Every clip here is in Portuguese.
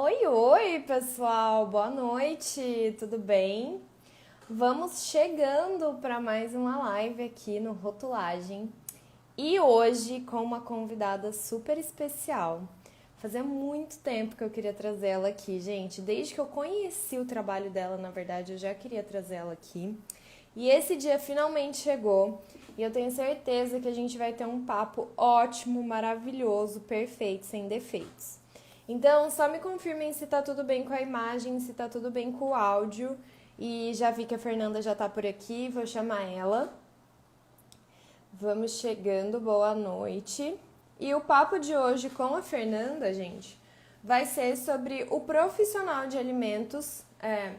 Oi, oi, pessoal, boa noite, tudo bem? Vamos chegando para mais uma live aqui no Rotulagem e hoje com uma convidada super especial. Fazia muito tempo que eu queria trazer ela aqui, gente. Desde que eu conheci o trabalho dela, na verdade, eu já queria trazer ela aqui. E esse dia finalmente chegou e eu tenho certeza que a gente vai ter um papo ótimo, maravilhoso, perfeito, sem defeitos. Então, só me confirmem se tá tudo bem com a imagem, se tá tudo bem com o áudio. E já vi que a Fernanda já tá por aqui, vou chamar ela. Vamos chegando, boa noite. E o papo de hoje com a Fernanda, gente, vai ser sobre o profissional de alimentos,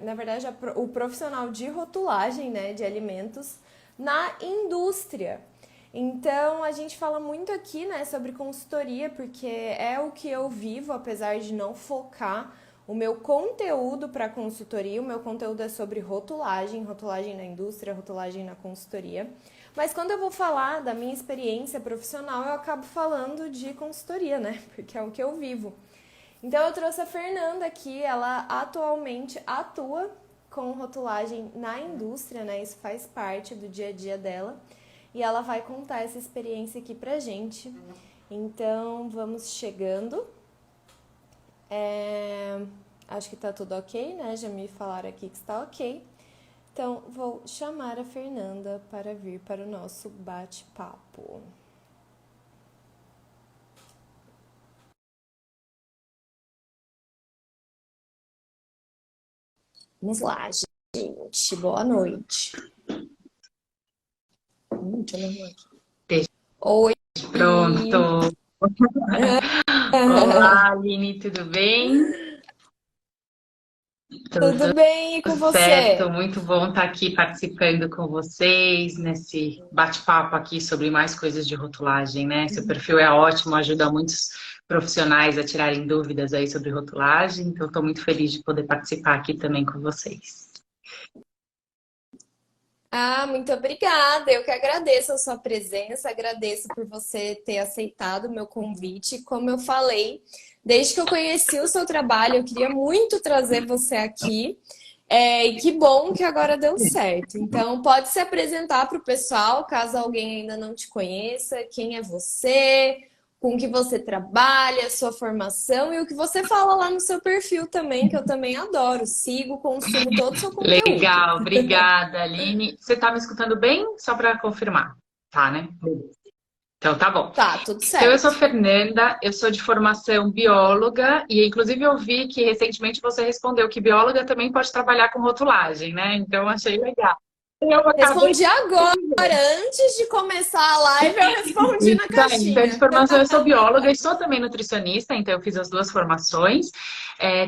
na verdade, o profissional de rotulagem, né, de alimentos na indústria. Então, a gente fala muito aqui, né, sobre consultoria, porque é o que eu vivo, apesar de não focar o meu conteúdo para consultoria. O meu conteúdo é sobre rotulagem, rotulagem na indústria, rotulagem na consultoria. Mas quando eu vou falar da minha experiência profissional, eu acabo falando de consultoria, né? Porque é o que eu vivo. Então eu trouxe a Fernanda aqui, ela atualmente atua com rotulagem na indústria, né? Isso faz parte do dia a dia dela. E ela vai contar essa experiência aqui pra gente. Então vamos chegando. Acho que tá tudo ok, né? Já me falaram aqui que está ok. Então, vou chamar a Fernanda para vir para o nosso bate-papo. Vamos lá, gente. Boa noite. Deixa eu arrumar aqui. Deixa, Oi. pronto. Olá, Aline, tudo bem? Tudo bem e com Certo, você? muito bom estar aqui participando com vocês nesse bate-papo aqui sobre mais coisas de rotulagem, né? Seu perfil é ótimo, ajuda muitos profissionais a tirarem dúvidas aí sobre rotulagem, então estou muito feliz de poder participar aqui também com vocês. Muito obrigada. Eu que agradeço a sua presença, agradeço por você ter aceitado o meu convite. Como eu falei, desde que eu conheci o seu trabalho, eu queria muito trazer você aqui. E que bom que agora deu certo. Então, pode se apresentar para o pessoal, caso alguém ainda não te conheça, quem é você, com que você trabalha, sua formação e o que você fala lá no seu perfil também, que eu também adoro. Sigo, consumo todo o seu conteúdo. Legal, obrigada, Aline. Você está me escutando bem? Só para confirmar. Tá, né? Então tá bom. Tá, tudo Então, eu sou certo. Fernanda, eu sou de formação bióloga e, inclusive, eu vi que recentemente você respondeu que bióloga também pode trabalhar com rotulagem, né? Então, achei legal. Eu acabei Respondi agora, antes de começar a live, eu respondi na Isso aí. Então, de caixinha. formação, eu sou bióloga e sou também nutricionista, então eu fiz as duas formações.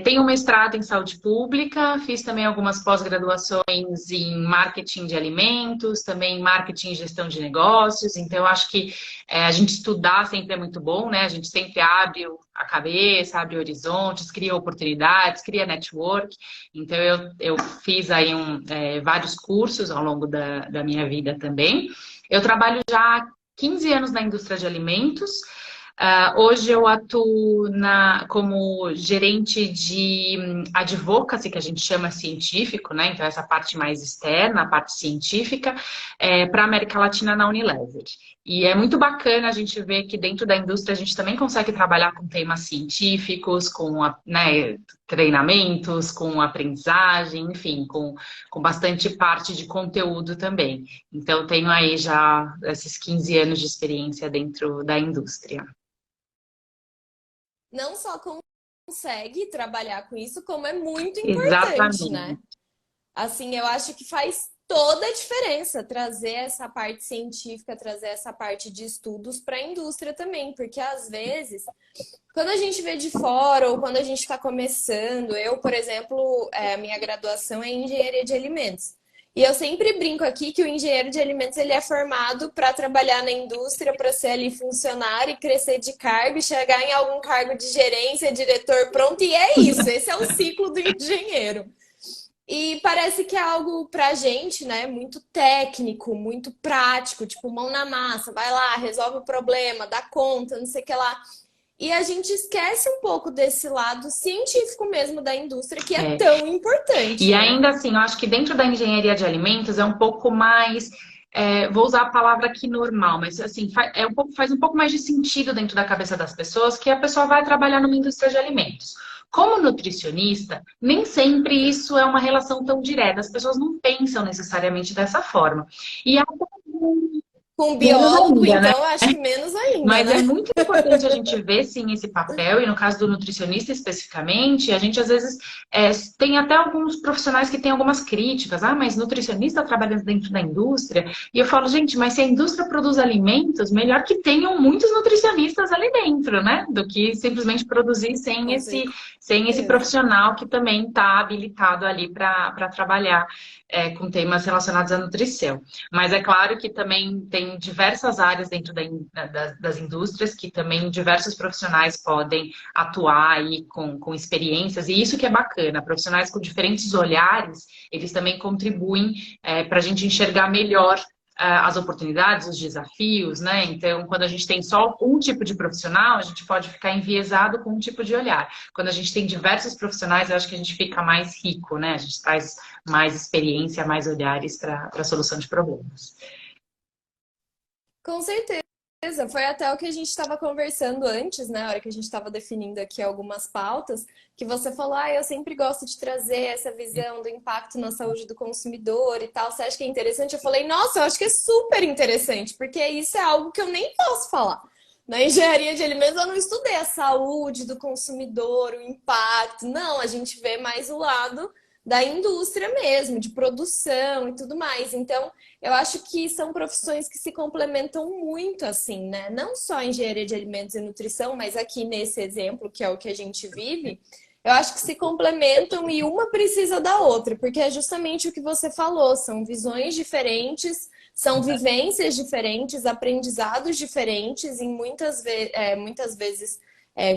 Tenho um mestrado em saúde pública, fiz também algumas pós-graduações em marketing de alimentos, também em marketing e gestão de negócios. Então, eu acho que a gente estudar sempre é muito bom, né? A gente sempre abre a cabeça, abre horizontes, cria oportunidades, cria network. Então, eu fiz aí vários cursos ao longo da minha vida também. Eu trabalho já 15 anos na indústria de alimentos. Hoje eu atuo como gerente de advocacy, que a gente chama científico, né? Então, essa parte mais externa, a parte científica, para a América Latina na Unilever. E é muito bacana a gente ver que dentro da indústria a gente também consegue trabalhar com temas científicos, né, treinamentos, com aprendizagem, enfim, com bastante parte de conteúdo também. Então, tenho aí já esses 15 anos de experiência dentro da indústria. Não só consegue trabalhar com isso, como é muito importante, né? Exatamente. Assim, eu acho que faz toda a diferença trazer essa parte científica, trazer essa parte de estudos para a indústria também, porque às vezes, quando a gente vê de fora ou quando a gente está começando, eu, por exemplo, a minha graduação é em engenharia de alimentos. E eu sempre brinco aqui que o engenheiro de alimentos ele é formado para trabalhar na indústria, para ser ali funcionário e crescer de cargo, e chegar em algum cargo de gerência, diretor, pronto, e é isso. Esse é o ciclo do engenheiro. E parece que é algo pra gente, né, muito técnico, muito prático, tipo mão na massa, vai lá, resolve o problema, dá conta, não sei o que lá. e a gente esquece um pouco desse lado científico mesmo da indústria, que é tão importante, E né? ainda assim, eu acho que dentro da engenharia de alimentos é um pouco mais, vou usar a palavra aqui normal, mas assim, faz um pouco mais de sentido dentro da cabeça das pessoas que a pessoa vai trabalhar numa indústria de alimentos. Como nutricionista, nem sempre isso é uma relação tão direta, as pessoas não pensam necessariamente dessa forma. E Com menos biólogo, ainda, né? então, acho que menos ainda, Mas né? é muito importante a gente ver, sim, esse papel, e no caso do nutricionista especificamente, a gente às vezes tem até alguns profissionais que têm algumas críticas. Ah, mas nutricionista trabalhando dentro da indústria. E eu falo, gente, mas se a indústria produz alimentos, melhor que tenham muitos nutricionistas ali dentro, né? Do que simplesmente produzir Com sem esse certeza. profissional que também está habilitado ali para trabalhar com temas relacionados à nutrição. Mas é claro que também tem diversas áreas dentro das indústrias que também diversos profissionais podem atuar aí com experiências, e isso que é bacana, profissionais com diferentes olhares, eles também contribuem para a gente enxergar melhor as oportunidades, os desafios, né? Então, quando a gente tem só um tipo de profissional, a gente pode ficar enviesado com um tipo de olhar. Quando a gente tem diversos profissionais, eu acho que a gente fica mais rico, né? A gente traz mais experiência, mais olhares para a solução de problemas. Com certeza. Foi até o que a gente estava conversando antes, né? Na hora que a gente estava definindo aqui algumas pautas, que você falou, ah, eu sempre gosto de trazer essa visão do impacto na saúde do consumidor e tal. Você acha que é interessante? Eu falei, nossa, eu acho que é super interessante, porque isso é algo que eu nem posso falar. Na engenharia de alimentos, eu não estudei a saúde do consumidor, o impacto. Não, a gente vê mais o lado da indústria mesmo, de produção e tudo mais. Então, eu acho que são profissões que se complementam muito, assim, né? Não só a engenharia de alimentos e nutrição, mas aqui nesse exemplo, que é o que a gente vive, eu acho que se complementam e uma precisa da outra, porque é justamente o que você falou, são visões diferentes, são vivências diferentes, aprendizados diferentes, e muitas vezes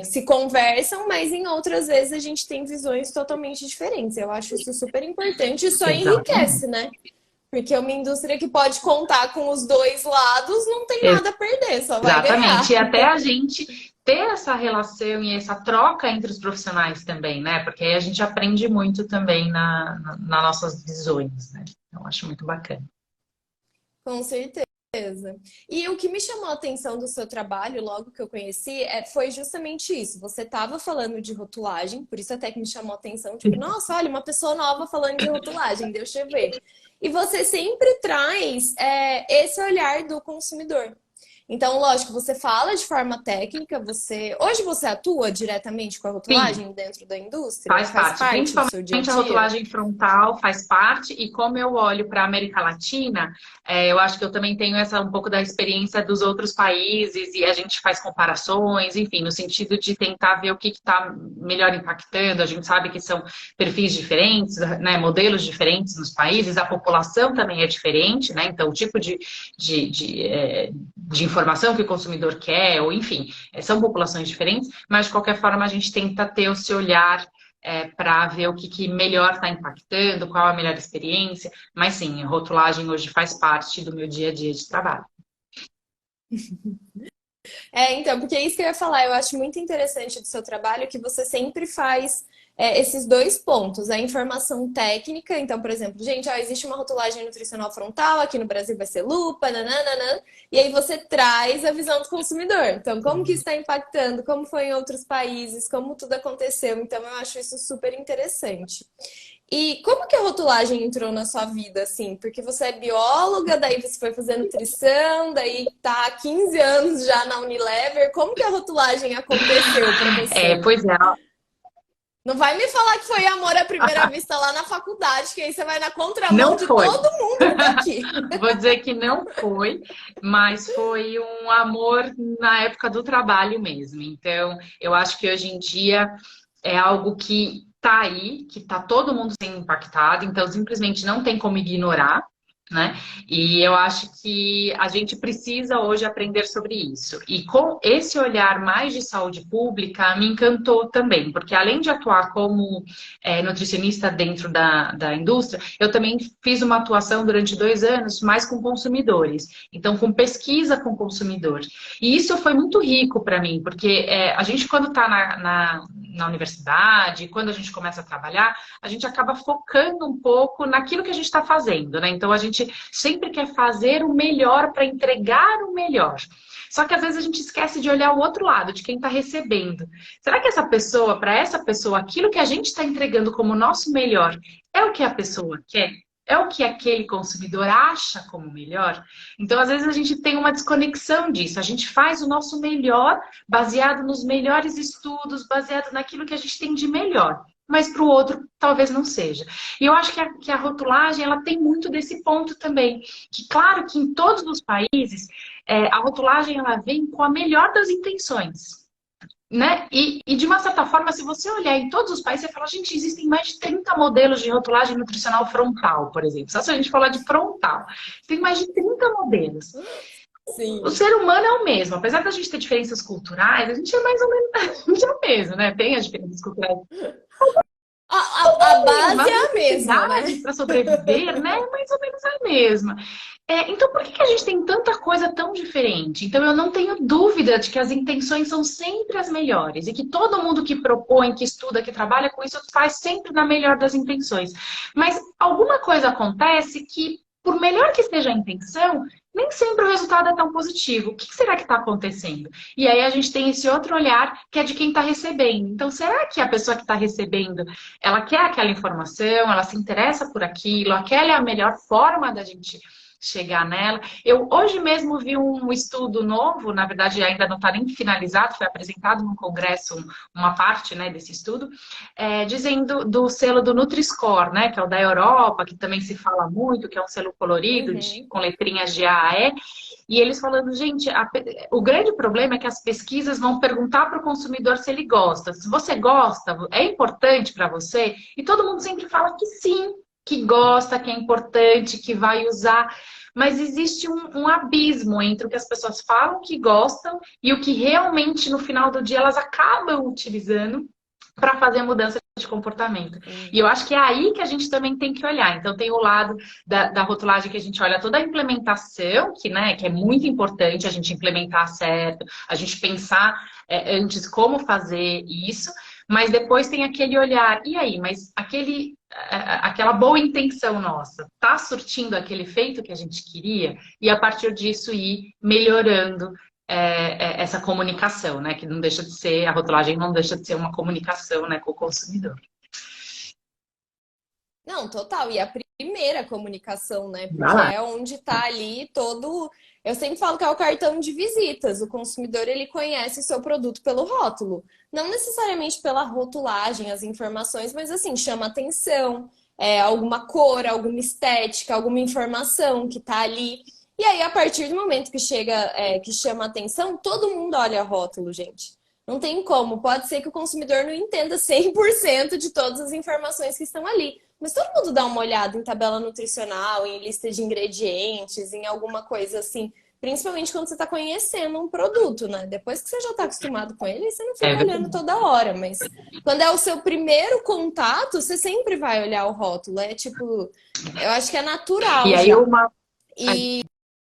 se conversam, mas em outras vezes a gente tem visões totalmente diferentes. Eu acho isso super importante e só Exatamente. enriquece, né? Porque uma indústria que pode contar com os dois lados não tem nada a perder, só vai Exatamente. E ganhar. até a gente ter essa relação e essa troca entre os profissionais também, né? Porque aí a gente aprende muito também nas nossas visões, né? Então, acho muito bacana. Com certeza. E o que me chamou a atenção do seu trabalho, logo que eu conheci, foi justamente isso. Você estava falando de rotulagem, por isso até que me chamou a atenção, tipo, nossa, olha, uma pessoa nova falando de rotulagem, deixa eu ver. E você sempre traz esse olhar do consumidor. Então, lógico, você fala de forma técnica, hoje você atua diretamente com a Sim, rotulagem dentro da indústria? faz Faz parte, parte do seu dia a principalmente a dia? rotulagem frontal faz parte, e como eu olho para a América Latina, eu acho que eu também tenho um pouco da experiência dos outros países, e a gente faz comparações, enfim, no sentido de tentar ver o que está melhor impactando. A gente sabe que são perfis diferentes, né, modelos diferentes nos países, a população também é diferente, né? Então o tipo de informação que o consumidor quer, ou enfim, são populações diferentes, mas de qualquer forma a gente tenta ter o seu olhar para ver o que melhor está impactando, qual a melhor experiência. Mas sim, a rotulagem hoje faz parte do meu dia a dia de trabalho. Então, porque é isso que eu ia falar. Eu acho muito interessante do seu trabalho que você sempre faz esses dois pontos. A informação técnica, então, por exemplo, gente, existe uma rotulagem nutricional frontal, aqui no Brasil vai ser lupa, nananana, e aí você traz a visão do consumidor. Então, como que isso está impactando, como foi em outros países, como tudo aconteceu. Então, eu acho isso super interessante. E como que a rotulagem entrou na sua vida, assim? Porque você é bióloga, daí você foi fazer nutrição, daí tá há 15 anos já na Unilever. Como que a rotulagem aconteceu para você? Pois é, Não vai me falar que foi amor à primeira vista lá na faculdade, que aí você vai na contramão não de foi. todo mundo que tá aqui. Vou dizer que não foi, mas foi um amor na época do trabalho mesmo. Então, eu acho que hoje em dia é algo que está aí, que está todo mundo sendo impactado, então simplesmente não tem como ignorar. né? E eu acho que a gente precisa hoje aprender sobre isso. E com esse olhar mais de saúde pública, me encantou também, porque além de atuar como nutricionista dentro da indústria, eu também fiz uma atuação durante 2 anos mais com consumidores, então com pesquisa com consumidores. E isso foi muito rico para mim, porque a gente quando está na universidade, quando a gente começa a trabalhar, a gente acaba focando um pouco naquilo que a gente está fazendo, né? Então a gente sempre quer fazer o melhor para entregar o melhor. Só que às vezes a gente esquece de olhar o outro lado, de quem está recebendo. Será que essa pessoa, para essa pessoa, aquilo que a gente está entregando como nosso melhor, é o que a pessoa quer? É o que aquele consumidor acha como melhor? Então, às vezes, a gente tem uma desconexão disso. A gente faz o nosso melhor baseado nos melhores estudos, baseado naquilo que a gente tem de melhor. Mas para o outro, talvez não seja. E eu acho que a rotulagem, ela tem muito desse ponto também. Que, claro, que em todos os países, a rotulagem, ela vem com a melhor das intenções. Né? E de uma certa forma, se você olhar em todos os países, você fala, gente, existem mais de 30 modelos de rotulagem nutricional frontal, por exemplo. Só se a gente falar de frontal. Tem mais de 30 modelos. Sim. O ser humano é o mesmo. Apesar da gente ter diferenças culturais, a gente é mais ou menos a gente é o mesmo, né? Tem as diferenças culturais. A base é a mesma, né? Para sobreviver, né? Mais ou menos a mesma. Então, por que a gente tem tanta coisa tão diferente? Então, eu não tenho dúvida de que as intenções são sempre as melhores e que todo mundo que propõe, que estuda, que trabalha com isso, faz sempre na melhor das intenções. Mas alguma coisa acontece que, por melhor que esteja a intenção, nem sempre o resultado é tão positivo. O que será que está acontecendo? E aí a gente tem esse outro olhar que é de quem está recebendo. Então, será que a pessoa que está recebendo, ela quer aquela informação, ela se interessa por aquilo, aquela é a melhor forma da gente chegar nela? Eu hoje mesmo vi um estudo novo, na verdade ainda não está nem finalizado, foi apresentado no congresso uma parte, né, desse estudo, dizendo do selo do Nutri-Score, né, que é o da Europa, que também se fala muito, que é um selo colorido, com letrinhas de A a E, e eles falando, gente, o grande problema é que as pesquisas vão perguntar para o consumidor se ele gosta. Se você gosta, é importante para você? E todo mundo sempre fala que sim, que gosta, que é importante, que vai usar. Mas existe um abismo entre o que as pessoas falam que gostam e o que realmente, no final do dia, elas acabam utilizando para fazer mudança de comportamento. E eu acho que é aí que a gente também tem que olhar. Então, tem o lado da rotulagem que a gente olha toda a implementação, que é muito importante a gente implementar certo, a gente pensar antes como fazer isso, mas depois tem aquele olhar, e aí, mas aquela boa intenção nossa tá surtindo aquele efeito que a gente queria? E a partir disso ir melhorando essa comunicação, né? Que não deixa de ser, a rotulagem não deixa de ser uma comunicação, né, com o consumidor. Não, total. E a primeira comunicação, né? Porque é onde tá ali todo. Eu sempre falo que é o cartão de visitas. O consumidor, ele conhece o seu produto pelo rótulo. Não necessariamente pela rotulagem, as informações, mas assim, chama atenção. Alguma cor, alguma estética, alguma informação que tá ali. E aí, a partir do momento que chega, que chama atenção, todo mundo olha rótulo, gente. Não tem como. Pode ser que o consumidor não entenda 100% de todas as informações que estão ali. Mas todo mundo dá uma olhada em tabela nutricional, em lista de ingredientes, em alguma coisa assim. Principalmente quando você está conhecendo um produto, né? Depois que você já está acostumado com ele, você não fica olhando toda hora. Mas quando é o seu primeiro contato, você sempre vai olhar o rótulo. É tipo, eu acho que é natural. E aí já. uma... E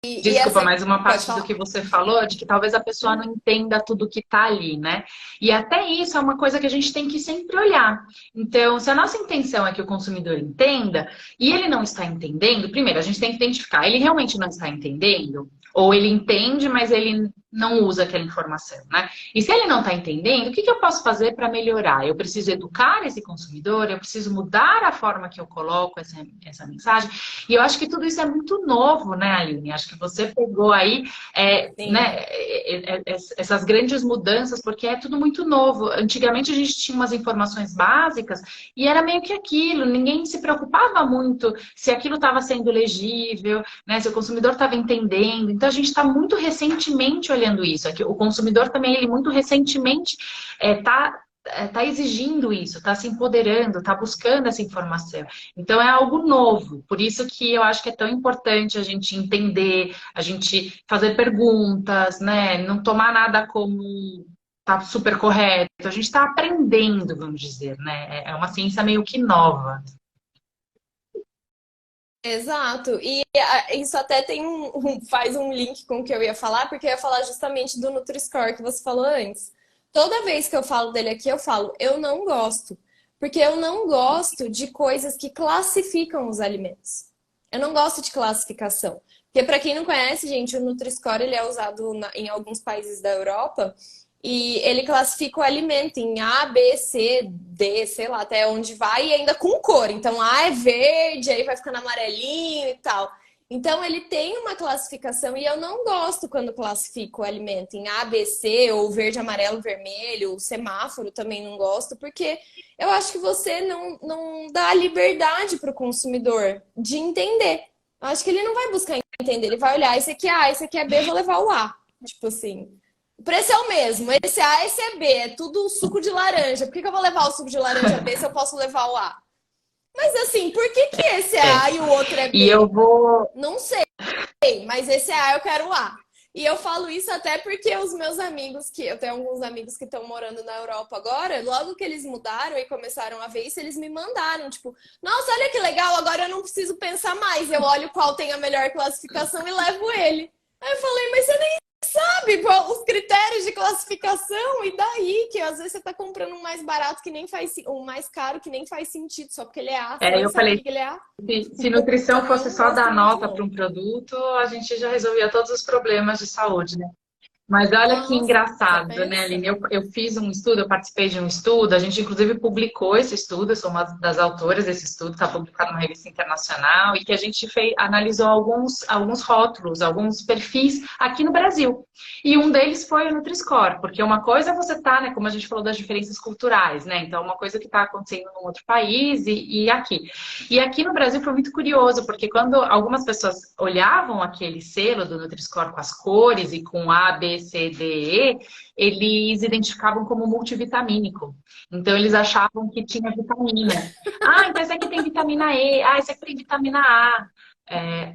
Desculpa, mais uma parte do que você falou, de que talvez a pessoa não entenda tudo que tá ali, né? E até isso é uma coisa que a gente tem que sempre olhar. Então, se a nossa intenção é que o consumidor entenda, e ele não está entendendo, primeiro, a gente tem que identificar, ele realmente não está entendendo? Ou ele entende, mas ele não usa aquela informação, né? E se ele não está entendendo, o que eu posso fazer para melhorar? Eu preciso educar esse consumidor, eu preciso mudar a forma que eu coloco essa mensagem. E eu acho que tudo isso é muito novo, né, Aline? Acho que você pegou aí né, essas grandes mudanças, porque é tudo muito novo. Antigamente a gente tinha umas informações básicas e era meio que aquilo, ninguém se preocupava muito se aquilo estava sendo legível, né, se o consumidor estava entendendo. Então a gente está muito recentemente olhando isso. Aqui, o consumidor também, ele muito recentemente está tá exigindo isso, tá se empoderando, tá buscando essa informação. Então é algo novo, por isso que eu acho que é tão importante a gente entender, a gente fazer perguntas, né? Não tomar nada como tá super correto. A gente está aprendendo, vamos dizer, né? É uma ciência meio que nova. Exato. E isso até tem faz um link com o que eu ia falar, porque eu ia falar justamente do Nutri-Score que você falou antes. Toda vez que eu falo dele aqui, eu falo, eu não gosto. Porque eu não gosto de coisas que classificam os alimentos. Eu não gosto de classificação. Porque para quem não conhece, gente, o Nutri-Score ele é usado em alguns países da Europa e ele classifica o alimento em A, B, C, D, sei lá, até onde vai, e ainda com cor. Então, A é verde, aí vai ficando amarelinho e tal. Então, ele tem uma classificação e eu não gosto quando classifico o alimento em A, B, C, ou verde, amarelo, vermelho, o semáforo também não gosto, porque eu acho que você não dá liberdade para o consumidor de entender. Eu acho que ele não vai buscar entender, ele vai olhar, esse aqui é A, esse aqui é B, vou levar o A. Tipo assim. O preço é o mesmo. Esse é A, esse é B. É tudo suco de laranja. Por que eu vou levar o suco de laranja B se eu posso levar o A? Mas assim, por que esse é É. A e o outro é E B? eu vou. Não sei, mas esse é A, eu quero o A. E eu falo isso até porque os meus amigos, que eu tenho alguns amigos que estão morando na Europa agora, logo que eles mudaram e começaram a ver isso, eles me mandaram, tipo, nossa, olha que legal, agora eu não preciso pensar mais. Eu olho qual tem a melhor classificação e levo ele. Aí eu falei, mas você nem sabe os critérios de classificação, e daí que às vezes você tá comprando um mais barato que nem faz, um mais caro que nem faz sentido, só porque ele é A, você nem Eu sabe falei, por que ele é A. se nutrição Então eu fosse não só gosto dar muito, nota para não. um produto, a gente já resolvia todos os problemas de saúde, né? Mas olha que Nossa, engraçado, né, pensa. Aline? Eu fiz um estudo, eu participei de um estudo, a gente inclusive publicou esse estudo, eu sou uma das autoras desse estudo, está publicado numa revista internacional, e que a gente analisou alguns rótulos, alguns perfis aqui no Brasil. E um deles foi o Nutri-Score, porque uma coisa é você tá, né, como a gente falou das diferenças culturais, né? Então, uma coisa que está acontecendo num outro país e aqui. E aqui no Brasil foi muito curioso, porque quando algumas pessoas olhavam aquele selo do Nutri-Score com as cores e com A, B, C, D, E, eles identificavam como multivitamínico. Então, eles achavam que tinha vitamina. Ah, então esse aqui tem vitamina E. Ah, esse aqui tem vitamina A.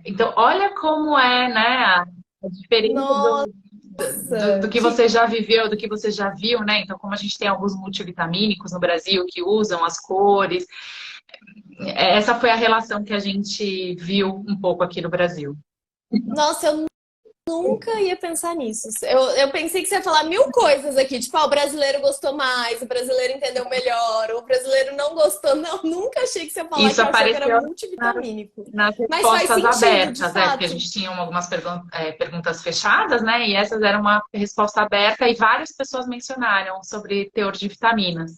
Então, olha como é, né, a diferença Nossa, do que que você já viveu, do que você já viu, né? Então, como a gente tem alguns multivitamínicos no Brasil que usam as cores, essa foi a relação que a gente viu um pouco aqui no Brasil. nossa, eu nunca ia pensar nisso. Eu pensei que você ia falar mil coisas aqui, tipo, o brasileiro gostou mais, o brasileiro entendeu melhor, o brasileiro não gostou. Não, nunca achei que você ia falar Isso que eu achei que era apareceu multivitamínico. nas Mas faz respostas sentido, de abertas, porque a fato. gente tinha algumas perguntas fechadas, né? E essas eram uma resposta aberta e várias pessoas mencionaram sobre teor de vitaminas.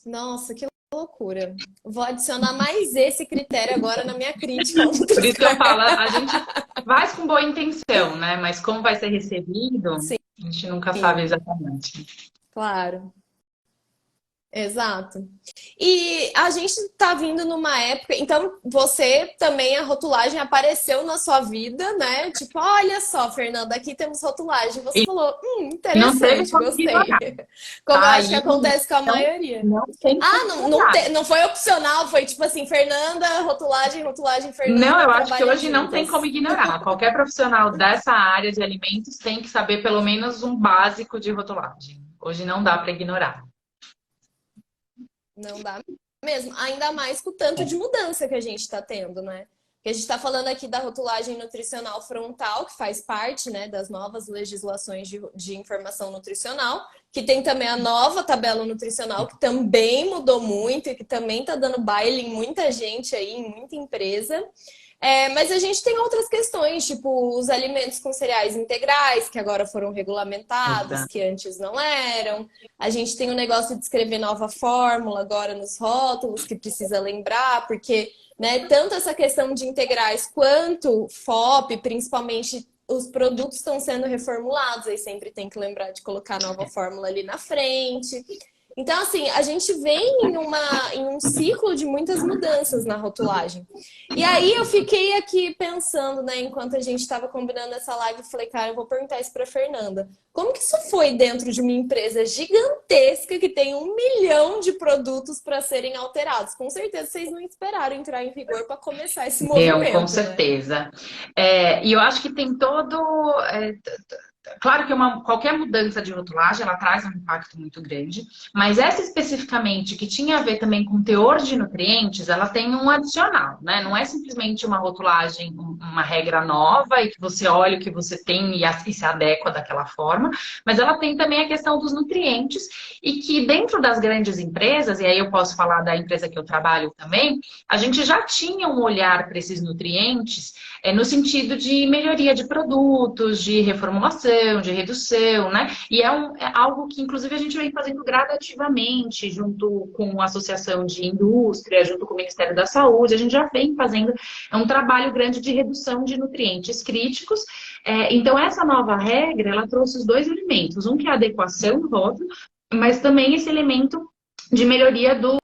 Nossa, que loucura. Vou adicionar mais esse critério agora na minha crítica ao Por isso que eu Nutri-Score. falo, a gente faz com boa intenção, né? Mas como vai ser recebido, a gente nunca sabe Sim, exatamente. claro. Exato. E a gente tá vindo numa época, então você também, a rotulagem apareceu na sua vida, né? Tipo, olha só, Fernanda, aqui temos rotulagem. Você E falou, não teve interessante, como gostei. ignorar. Como eu acho que Aí acontece com a não, maioria. não tem Ah, como ignorar. não foi opcional, foi tipo assim, Fernanda, rotulagem, rotulagem, Não, Fernanda, eu acho que trabalhem hoje não tem juntas. como ignorar. Qualquer profissional dessa área de alimentos tem que saber pelo menos um básico de rotulagem. Hoje não dá para ignorar. Não dá mesmo. Ainda mais com o tanto de mudança que a gente está tendo, né? Porque a gente está falando aqui da rotulagem nutricional frontal, que faz parte, né, das novas legislações de informação nutricional, que tem também a nova tabela nutricional, que também mudou muito e que também está dando baile em muita gente aí, em muita empresa. Mas a gente tem outras questões, tipo os alimentos com cereais integrais, que agora foram regulamentados, Exato. que antes não eram. A gente tem o negócio de escrever nova fórmula agora nos rótulos, que precisa lembrar, porque, né, tanto essa questão de integrais quanto FOP, principalmente os produtos estão sendo reformulados, aí sempre tem que lembrar de colocar a nova fórmula ali na frente. Então, assim, a gente vem em um ciclo de muitas mudanças na rotulagem. E aí eu fiquei aqui pensando, né, enquanto a gente estava combinando essa live, eu falei, cara, eu vou perguntar isso para Fernanda. Como que isso foi dentro de uma empresa gigantesca que tem 1 milhão de produtos para serem alterados? Com certeza vocês não esperaram entrar em vigor para começar esse Não, com movimento, né? certeza. E eu acho que tem todo. Claro que qualquer mudança de rotulagem, ela traz um impacto muito grande, mas essa especificamente, que tinha a ver também com teor de nutrientes, ela tem um adicional, né? Não é simplesmente uma rotulagem, uma regra nova e que você olha o que você tem e se adequa daquela forma, mas ela tem também a questão dos nutrientes e que dentro das grandes empresas, e aí eu posso falar da empresa que eu trabalho também, a gente já tinha um olhar para esses nutrientes no sentido de melhoria de produtos, de reformulação, de redução, né? E é algo que, inclusive, a gente vem fazendo gradativamente, junto com a Associação de Indústria, junto com o Ministério da Saúde, a gente já vem fazendo um trabalho grande de redução de nutrientes críticos. Então, essa nova regra, ela trouxe os dois elementos, um que é a adequação do rótulo, mas também esse elemento de melhoria do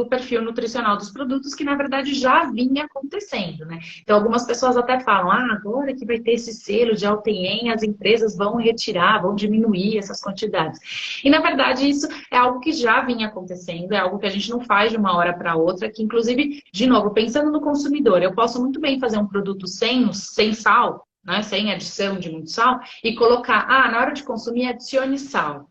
perfil nutricional dos produtos, que na verdade já vinha acontecendo, né? Então, algumas pessoas até falam, agora que vai ter esse selo de Alten, as empresas vão retirar, vão diminuir essas quantidades. E na verdade, isso é algo que já vinha acontecendo, é algo que a gente não faz de uma hora para outra, que inclusive, de novo, pensando no consumidor, eu posso muito bem fazer um produto sem sal, né? Sem adição de muito sal, e colocar, na hora de consumir, adicione sal.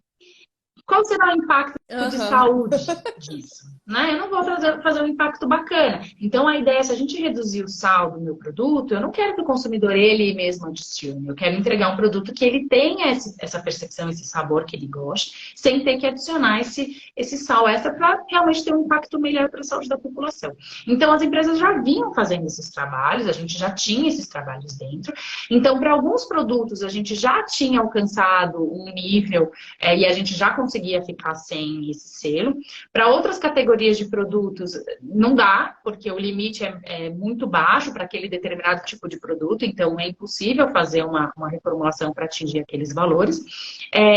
Qual será o impacto de Aham. saúde disso? Né? Eu não vou fazer um impacto bacana. Então, a ideia é, se a gente reduzir o sal do meu produto, eu não quero que o consumidor ele mesmo adicione. Eu quero entregar um produto que ele tenha essa percepção, esse sabor que ele goste, sem ter que adicionar esse sal extra para realmente ter um impacto melhor para a saúde da população. Então, as empresas já vinham fazendo esses trabalhos, a gente já tinha esses trabalhos dentro. Então, para alguns produtos, a gente já tinha alcançado um nível e a gente já conseguia ficar sem esse selo. Para outras categorias de produtos, não dá, porque o limite é muito baixo para aquele determinado tipo de produto, então é impossível fazer uma reformulação para atingir aqueles valores.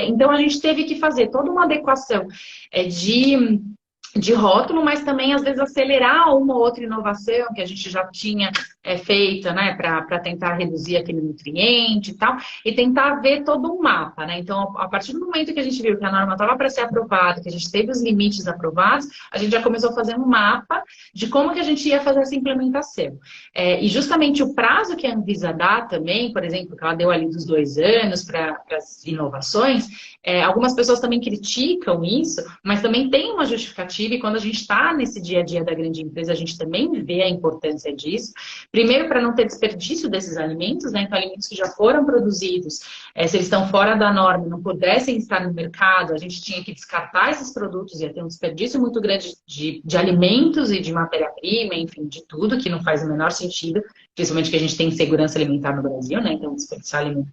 Então, a gente teve que fazer toda uma adequação de rótulo, mas também, às vezes, acelerar uma ou outra inovação que a gente já tinha feita, né, para tentar reduzir aquele nutriente e tal, e tentar ver todo um mapa, né? Então, a partir do momento que a gente viu que a norma estava para ser aprovada, que a gente teve os limites aprovados, a gente já começou a fazer um mapa de como que a gente ia fazer essa implementação. E justamente o prazo que a Anvisa dá também, por exemplo, que ela deu ali dos 2 anos para as inovações, algumas pessoas também criticam isso, mas também tem uma justificativa, e quando a gente está nesse dia a dia da grande empresa, a gente também vê a importância disso. Primeiro, para não ter desperdício desses alimentos, né? Então, alimentos que já foram produzidos, se eles estão fora da norma, não pudessem estar no mercado, a gente tinha que descartar esses produtos, ia ter um desperdício muito grande de alimentos e de matéria-prima, enfim, de tudo, que não faz o menor sentido, principalmente que a gente tem insegurança alimentar no Brasil, né? Então, desperdiçar alimentos.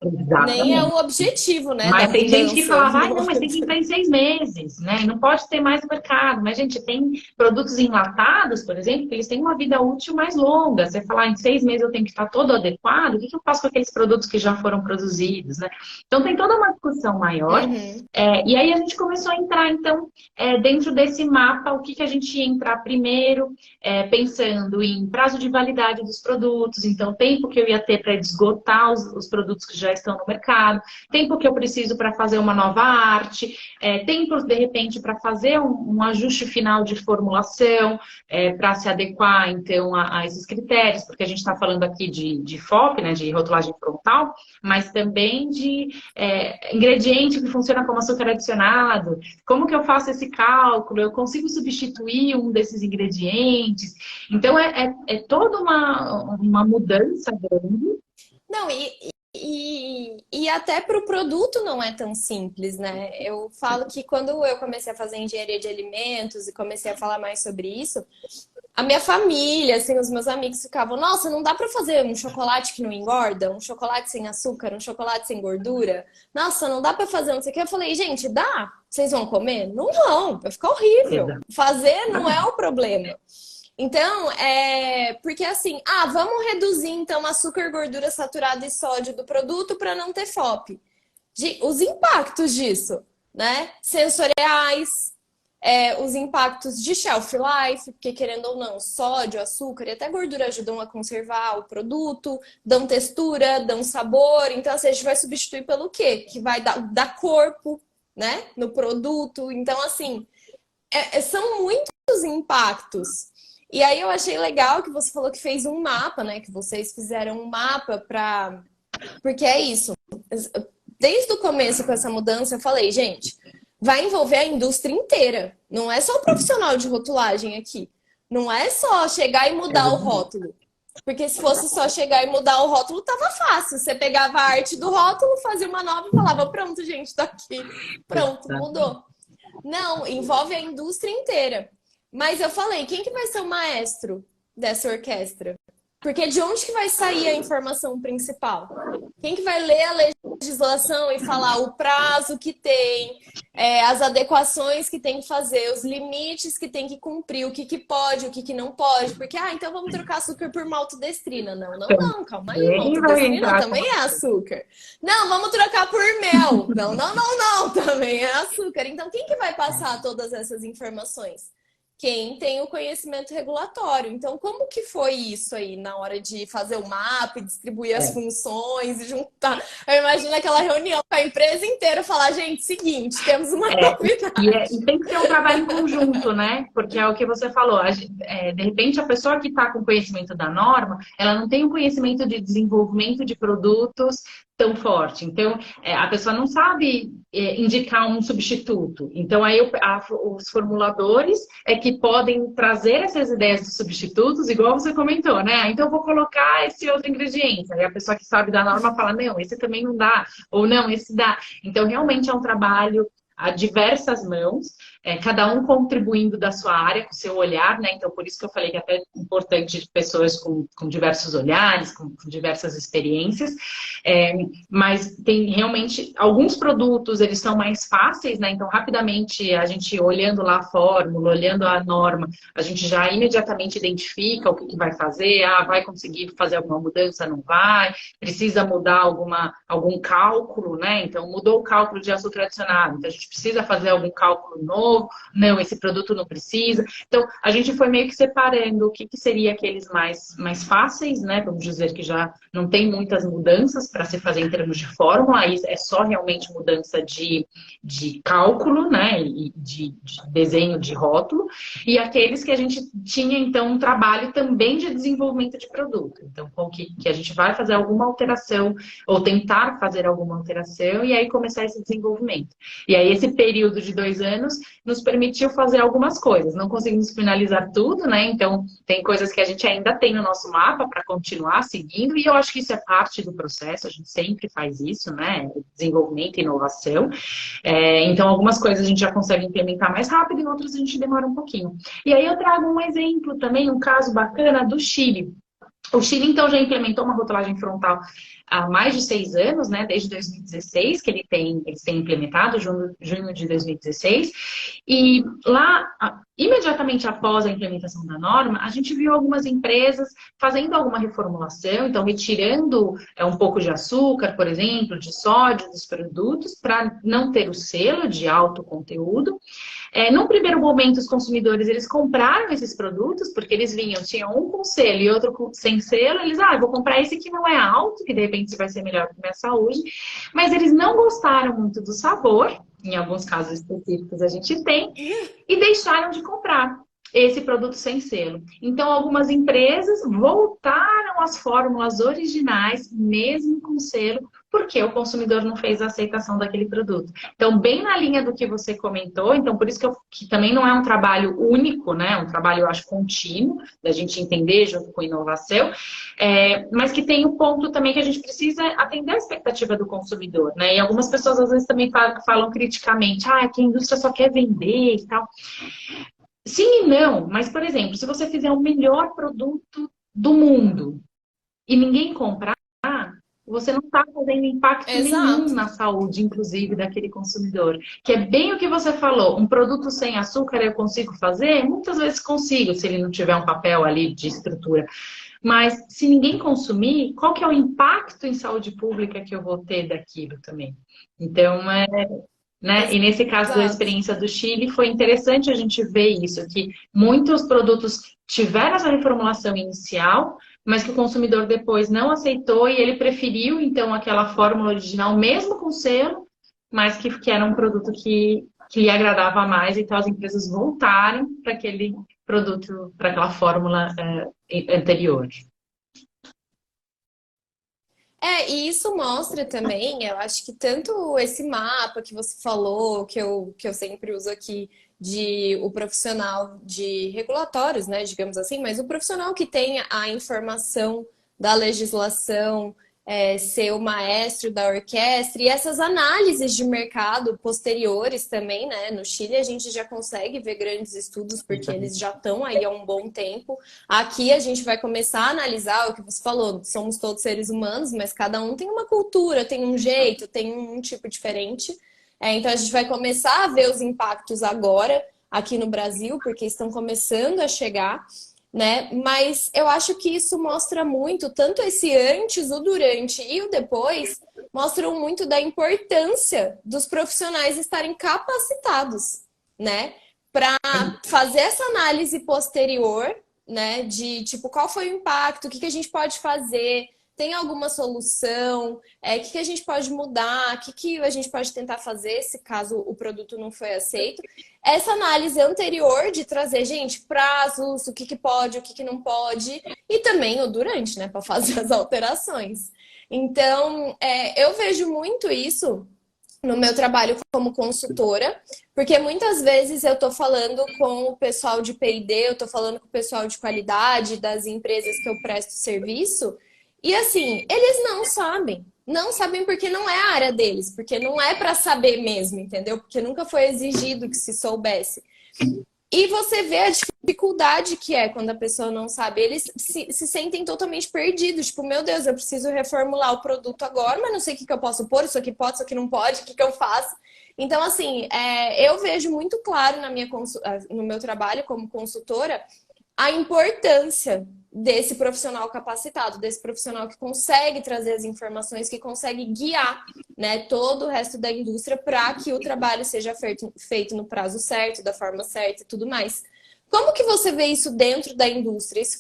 Nem é Exatamente. o objetivo, né, da Mas tem gente que mudança. falava, não, mas tem que entrar em 6 meses, né? E não pode ter mais no mercado. Mas, gente, tem produtos enlatados, por exemplo, que eles têm uma vida útil mais longa. Você falar, em 6 meses eu tenho que estar todo adequado, o que eu faço com aqueles produtos que já foram produzidos, né? Então, tem toda uma discussão maior. Uhum. E aí a gente começou a entrar, então, dentro desse mapa, o que a gente ia entrar primeiro, pensando em prazo de validade dos produtos, então, tempo que eu ia ter para esgotar os produtos que já estão no mercado, tempo que eu preciso para fazer uma nova arte, tempo, de repente, para fazer um ajuste final de formulação, para se adequar, então, a esses critérios, porque a gente está falando aqui de FOP, né, de rotulagem frontal, mas também de ingrediente que funciona como açúcar adicionado. Como que eu faço esse cálculo? Eu consigo substituir um desses ingredientes? Então, é toda uma mudança grande. Não, e até para o produto não é tão simples, né? Eu falo que quando eu comecei a fazer engenharia de alimentos e comecei a falar mais sobre isso, a minha família, assim, os meus amigos ficavam, nossa, não dá para fazer um chocolate que não engorda, um chocolate sem açúcar, um chocolate sem gordura. Nossa, não dá para fazer não sei o que. Eu falei, gente, dá? Vocês vão comer? Não vão, vai ficar horrível. Fazer não é o problema. Então, porque assim, vamos reduzir então açúcar, gordura saturada e sódio do produto para não ter FOP. Os impactos disso. né? Sensoriais, os impactos de shelf life, porque querendo ou não, sódio, açúcar e até gordura ajudam a conservar o produto, dão textura, dão sabor. Então, assim, a gente vai substituir pelo quê? Que vai dar corpo, né? No produto. Então, assim, são muitos impactos. E aí eu achei legal que você falou que fez um mapa, né? Que vocês fizeram um mapa para. Porque é isso. Desde o começo com essa mudança, eu falei, gente, vai envolver a indústria inteira. Não é só o profissional de rotulagem aqui. Não é só chegar e É mudar o verdade. rótulo. Porque se fosse só chegar e mudar o rótulo, tava fácil. Você pegava a arte do rótulo, fazia uma nova e falava, pronto, gente, tá aqui. Pronto, mudou. Não, envolve a indústria inteira. Mas eu falei, quem que vai ser o maestro dessa orquestra? Porque de onde que vai sair a informação principal? Quem que vai ler a legislação e falar o prazo que tem, as adequações que tem que fazer, os limites que tem que cumprir, o que, que pode, o que, que não pode? Porque, então vamos trocar açúcar por maltodestrina. Não, não, não, calma aí, Também vai maltodestrina entrar com também uma... é açúcar. Não, vamos trocar por mel. Não, não, não, não, também é açúcar. Então, quem que vai passar todas essas informações? Quem tem o conhecimento regulatório. Então, como que foi isso aí na hora de fazer o mapa, distribuir as É. funções e juntar? Eu imagino aquela reunião com a empresa inteira falar, gente, seguinte, temos uma É, novidade. e tem que ser um trabalho em conjunto, né? Porque é o que você falou. De repente, a pessoa que está com conhecimento da norma, ela não tem um conhecimento de desenvolvimento de produtos tão forte. Então, a pessoa não sabe indicar um substituto. Então, aí os formuladores é que podem trazer essas ideias de substitutos, igual você comentou, né? Então, eu vou colocar esse outro ingrediente. Aí a pessoa que sabe da norma fala, não, esse também não dá, ou não, esse dá. Então, realmente é um trabalho a diversas mãos, cada um contribuindo da sua área, com o seu olhar, né? Então, por isso que eu falei que é até importante pessoas com diversos olhares, com diversas experiências, mas tem realmente alguns produtos, eles são mais fáceis, né? Então, rapidamente, a gente olhando lá a fórmula, olhando a norma, a gente já imediatamente identifica o que vai fazer, vai conseguir fazer alguma mudança, não vai, precisa mudar algum cálculo, né? Então, mudou o cálculo de açúcar adicionado, então a gente precisa fazer algum cálculo novo, não, esse produto não precisa. Então, a gente foi meio que separando o que seria aqueles mais fáceis, né? Vamos dizer que já não tem muitas mudanças para se fazer em termos de fórmula, aí é só realmente mudança de cálculo, né? E de desenho de rótulo, e aqueles que a gente tinha, então, um trabalho também de desenvolvimento de produto. Então, com que a gente vai fazer alguma alteração, ou tentar fazer alguma alteração, e aí começar esse desenvolvimento. E aí, esse período de 2 anos nos permitiu fazer algumas coisas. Não conseguimos finalizar tudo, né? Então, tem coisas que a gente ainda tem no nosso mapa para continuar seguindo, e eu acho que isso é parte do processo, a gente sempre faz isso, né? Desenvolvimento e inovação. Então, algumas coisas a gente já consegue implementar mais rápido, e outras a gente demora um pouquinho. E aí eu trago um exemplo também, um caso bacana do Chile. O Chile, então, já implementou uma rotulagem frontal há mais de 6 anos, né? Desde 2016 que eles têm implementado, junho de 2016. E lá, imediatamente após a implementação da norma, a gente viu algumas empresas fazendo alguma reformulação, então retirando um pouco de açúcar, por exemplo, de sódio dos produtos, para não ter o selo de alto conteúdo. Num primeiro momento, os consumidores, eles compraram esses produtos, porque eles tinham um com selo e outro sem selo, eles, eu vou comprar esse que não é alto, que de repente vai ser melhor para a minha saúde, mas eles não gostaram muito do sabor, em alguns casos específicos a gente tem, e deixaram de comprar esse produto sem selo. Então, algumas empresas voltaram às fórmulas originais, mesmo com selo, porque o consumidor não fez a aceitação daquele produto. Então, bem na linha do que você comentou, então por isso que também não é um trabalho único, né? É um trabalho, eu acho, contínuo, da gente entender junto com inovação, mas que tem o ponto também que a gente precisa atender a expectativa do consumidor, né? E algumas pessoas às vezes também falam criticamente, que a indústria só quer vender e tal. Sim e não, mas, por exemplo, se você fizer o melhor produto do mundo e ninguém comprar, você não está fazendo impacto nenhum Exato. na saúde, inclusive, daquele consumidor. Que é bem o que você falou, um produto sem açúcar eu consigo fazer? Muitas vezes consigo, se ele não tiver um papel ali de estrutura. Mas se ninguém consumir, qual que é o impacto em saúde pública que eu vou ter daquilo também? Então, né? E nesse caso da Exato. experiência do Chile, foi interessante a gente ver isso, que muitos produtos tiveram essa reformulação inicial, mas que o consumidor depois não aceitou e ele preferiu, então, aquela fórmula original, mesmo com selo, mas que era um produto que lhe agradava mais, então as empresas voltaram para aquele produto, para aquela fórmula anterior. E isso mostra também, eu acho que tanto esse mapa que você falou, que eu sempre uso aqui, de o profissional de regulatórios, né, digamos assim, mas o profissional que tem a informação da legislação, ser o maestro da orquestra, e essas análises de mercado posteriores também, né? No Chile a gente já consegue ver grandes estudos, porque eles já estão aí há um bom tempo. Aqui a gente vai começar a analisar o que você falou, somos todos seres humanos, mas cada um tem uma cultura, tem um jeito, tem um tipo diferente. Então a gente vai começar a ver os impactos agora aqui no Brasil, porque estão começando a chegar, né? Mas eu acho que isso mostra muito, tanto esse antes, o durante e o depois, mostram muito da importância dos profissionais estarem capacitados, né? Para fazer essa análise posterior, né? De tipo, qual foi o impacto, o que a gente pode fazer, tem alguma solução, o que a gente pode mudar, o que a gente pode tentar fazer se caso o produto não foi aceito. Essa análise anterior de trazer, gente, prazos, o que pode, o que não pode, e também o durante, né, para fazer as alterações. Então, eu vejo muito isso no meu trabalho como consultora, porque muitas vezes eu estou falando com o pessoal de P&D, eu estou falando com o pessoal de qualidade das empresas que eu presto serviço, e assim, eles não sabem. Não sabem porque não é a área deles, porque não é para saber mesmo, entendeu? Porque nunca foi exigido que se soubesse. E você vê a dificuldade que é quando a pessoa não sabe. Eles se sentem totalmente perdidos. Tipo, meu Deus, eu preciso reformular o produto agora, mas não sei o que eu posso pôr, isso aqui pode, isso aqui não pode, o que eu faço? Então, assim, eu vejo muito claro no meu trabalho como consultora a importância desse profissional capacitado, desse profissional que consegue trazer as informações, que consegue guiar, né, todo o resto da indústria para que o trabalho seja feito no prazo certo, da forma certa e tudo mais. Como que você vê isso dentro da indústria? Isso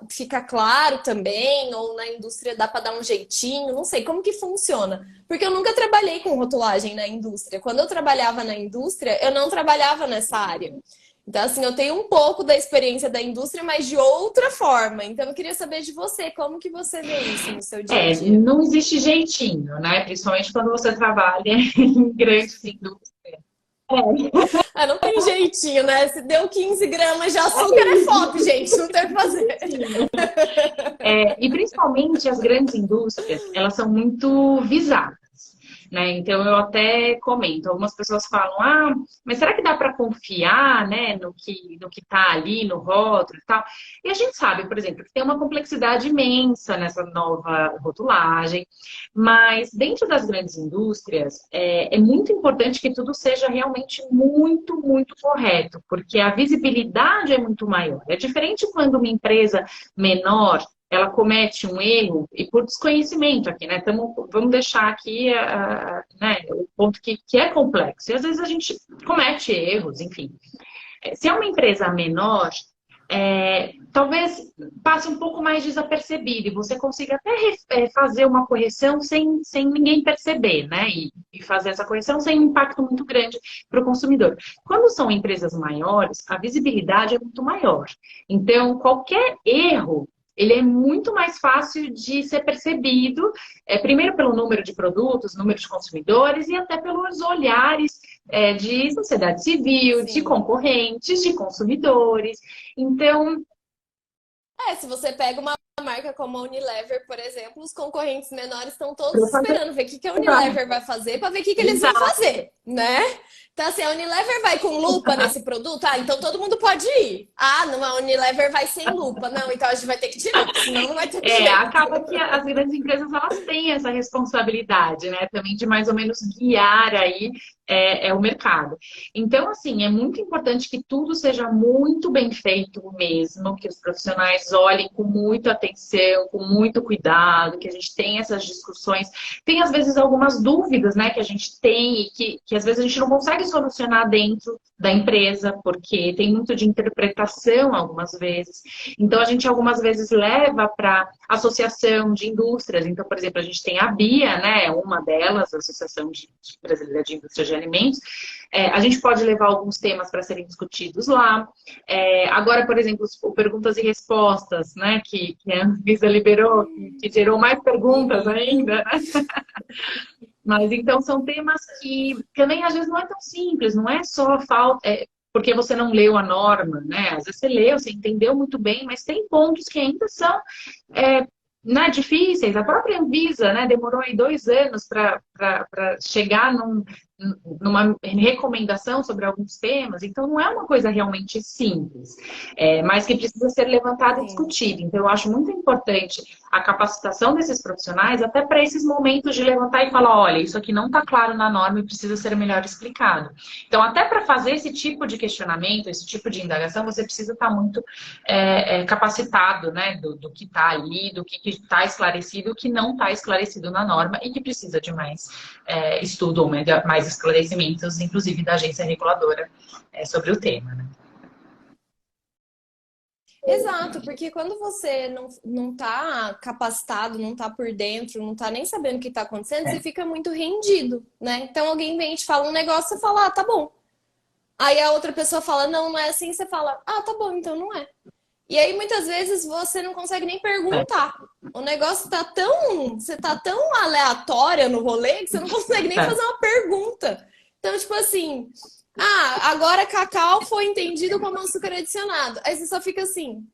fica claro também? Ou na indústria dá para dar um jeitinho? Não sei, como que funciona? Porque eu nunca trabalhei com rotulagem na indústria. Quando eu trabalhava na indústria, eu não trabalhava nessa área. Então, assim, eu tenho um pouco da experiência da indústria, mas de outra forma. Então, eu queria saber de você, como que você vê isso no seu dia a dia? Não existe jeitinho, né? Principalmente quando você trabalha em grandes indústrias. Não tem jeitinho, né? Se deu 15 gramas de açúcar, é FOP, gente. Não tem o que fazer. E principalmente as grandes indústrias, elas são muito visadas, né? Então eu até comento, algumas pessoas falam, mas será que dá para confiar, né, no que tá ali no rótulo e tal? E a gente sabe, por exemplo, que tem uma complexidade imensa nessa nova rotulagem, mas dentro das grandes indústrias é muito importante que tudo seja realmente muito, muito correto, porque a visibilidade é muito maior. É diferente quando uma empresa menor ela comete um erro, e por desconhecimento aqui, né? Vamos deixar aqui né, o ponto que é complexo. E às vezes a gente comete erros, enfim. Se é uma empresa menor, talvez passe um pouco mais desapercebido e você consiga até fazer uma correção sem ninguém perceber, né? E fazer essa correção sem um impacto muito grande para o consumidor. Quando são empresas maiores, a visibilidade é muito maior. Então, qualquer erro ele é muito mais fácil de ser percebido, primeiro pelo número de produtos, número de consumidores e até pelos olhares de sociedade civil, de Sim. concorrentes, de consumidores. Então, Se você pega uma marca como a Unilever, por exemplo, os concorrentes menores estão todos para fazer esperando ver o que a Unilever vai fazer para ver o que eles vão exato. fazer, né? Então, assim, a Unilever vai com lupa nesse produto? Então todo mundo pode ir. Não, a Unilever vai sem lupa. Não, então a gente vai ter que tirar, senão não vai ter jeito. Acaba que as grandes empresas elas têm essa responsabilidade, né? Também de mais ou menos guiar aí o mercado. Então, assim, é muito importante que tudo seja muito bem feito mesmo, que os profissionais olhem com muita atenção atenção, com muito cuidado, que a gente tem essas discussões. Tem, às vezes, algumas dúvidas, né, que a gente tem e que às vezes a gente não consegue solucionar dentro da empresa, porque tem muito de interpretação algumas vezes. Então, a gente algumas vezes leva para associação de indústrias. Então, por exemplo, a gente tem a BIA, né, uma delas, a Associação Brasileira de Indústria de Alimentos. A gente pode levar alguns temas para serem discutidos lá. Agora, por exemplo, o perguntas e respostas, né, que a Anvisa liberou, que gerou mais perguntas ainda, né? Mas então são temas que também às vezes não é tão simples, não é só falta, porque você não leu a norma, né? Às vezes você leu, você entendeu muito bem, mas tem pontos que ainda são né, difíceis. A própria Anvisa, né, demorou aí 2 anos para chegar numa recomendação sobre alguns temas, então não é uma coisa realmente simples, mas que precisa ser levantada e discutida. Então eu acho muito importante a capacitação desses profissionais, até para esses momentos de levantar e falar, olha, isso aqui não está claro na norma e precisa ser melhor explicado. Então, até para fazer esse tipo de questionamento, esse tipo de indagação, você precisa estar muito capacitado, né, do que está ali, do que está esclarecido, o que não está esclarecido na norma e que precisa de mais estudo ou mais esclarecimentos, inclusive da agência reguladora, sobre o tema, né? Exato, porque quando você não tá capacitado, não tá por dentro, não tá nem sabendo o que tá acontecendo, você fica muito rendido, né? Então alguém vem e te fala um negócio, você fala, ah, tá bom. Aí a outra pessoa fala, não, não é assim, você fala, ah, tá bom, então não é. E aí muitas vezes você não consegue nem perguntar. O negócio tá você tá tão aleatória no rolê que você não consegue nem fazer uma pergunta. Então, tipo assim, ah, agora cacau foi entendido como açúcar adicionado. Aí você só fica assim.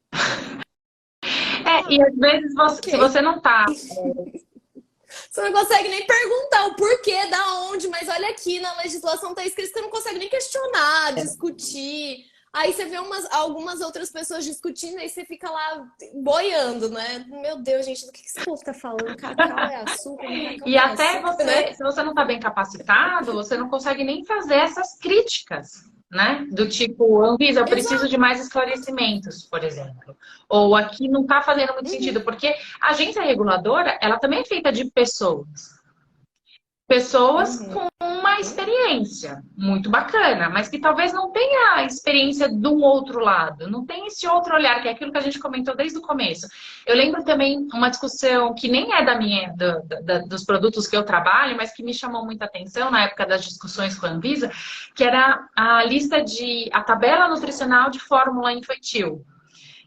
E às vezes, se você não tá... Você não consegue nem perguntar o porquê, da onde, mas olha aqui, na legislação tá escrito que você não consegue nem questionar, discutir. Aí você vê algumas outras pessoas discutindo, aí você fica lá boiando, né? Meu Deus, gente, do que esse povo tá falando? Cacau é açúcar? Cacau E é até açúcar, você, né? se você não está bem capacitado, você não consegue nem fazer essas críticas, né? Do tipo, Anvisa, eu preciso de mais esclarecimentos, por exemplo. Ou aqui não está fazendo muito sentido, porque a agência reguladora, ela também é feita de pessoas. Pessoas com uma experiência muito bacana, mas que talvez não tenha a experiência do outro lado, não tem esse outro olhar, que é aquilo que a gente comentou desde o começo. Eu lembro também uma discussão que nem é dos produtos que eu trabalho, mas que me chamou muita atenção na época das discussões com a Anvisa, que era a tabela nutricional de fórmula infantil,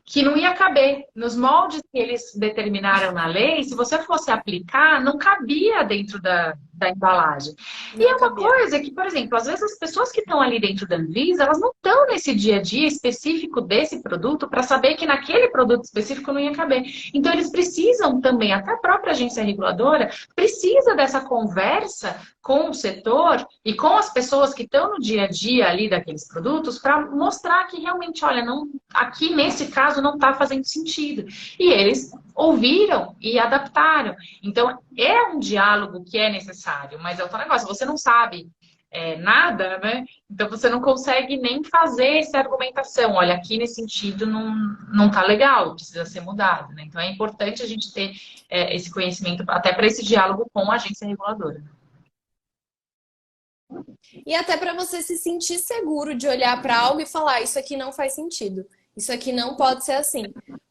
que não ia caber nos moldes que eles determinaram na lei. Se você fosse aplicar, não cabia dentro da embalagem. E é uma coisa que, por exemplo, às vezes as pessoas que estão ali dentro da Anvisa, elas não estão nesse dia a dia específico desse produto para saber que naquele produto específico não ia caber. Então, eles precisam também, até a própria agência reguladora, precisa dessa conversa com o setor e com as pessoas que estão no dia a dia ali daqueles produtos para mostrar que realmente, olha, não, aqui nesse caso não está fazendo sentido. E eles ouviram e adaptaram. Então, é um diálogo que é necessário, mas é outro negócio, você não sabe nada, né? Então você não consegue nem fazer essa argumentação. Olha, aqui nesse sentido não tá legal, precisa ser mudado, né? Então é importante a gente ter esse conhecimento até para esse diálogo com a agência reguladora. E até para você se sentir seguro de olhar para algo e falar, isso aqui não faz sentido. Isso aqui não pode ser assim.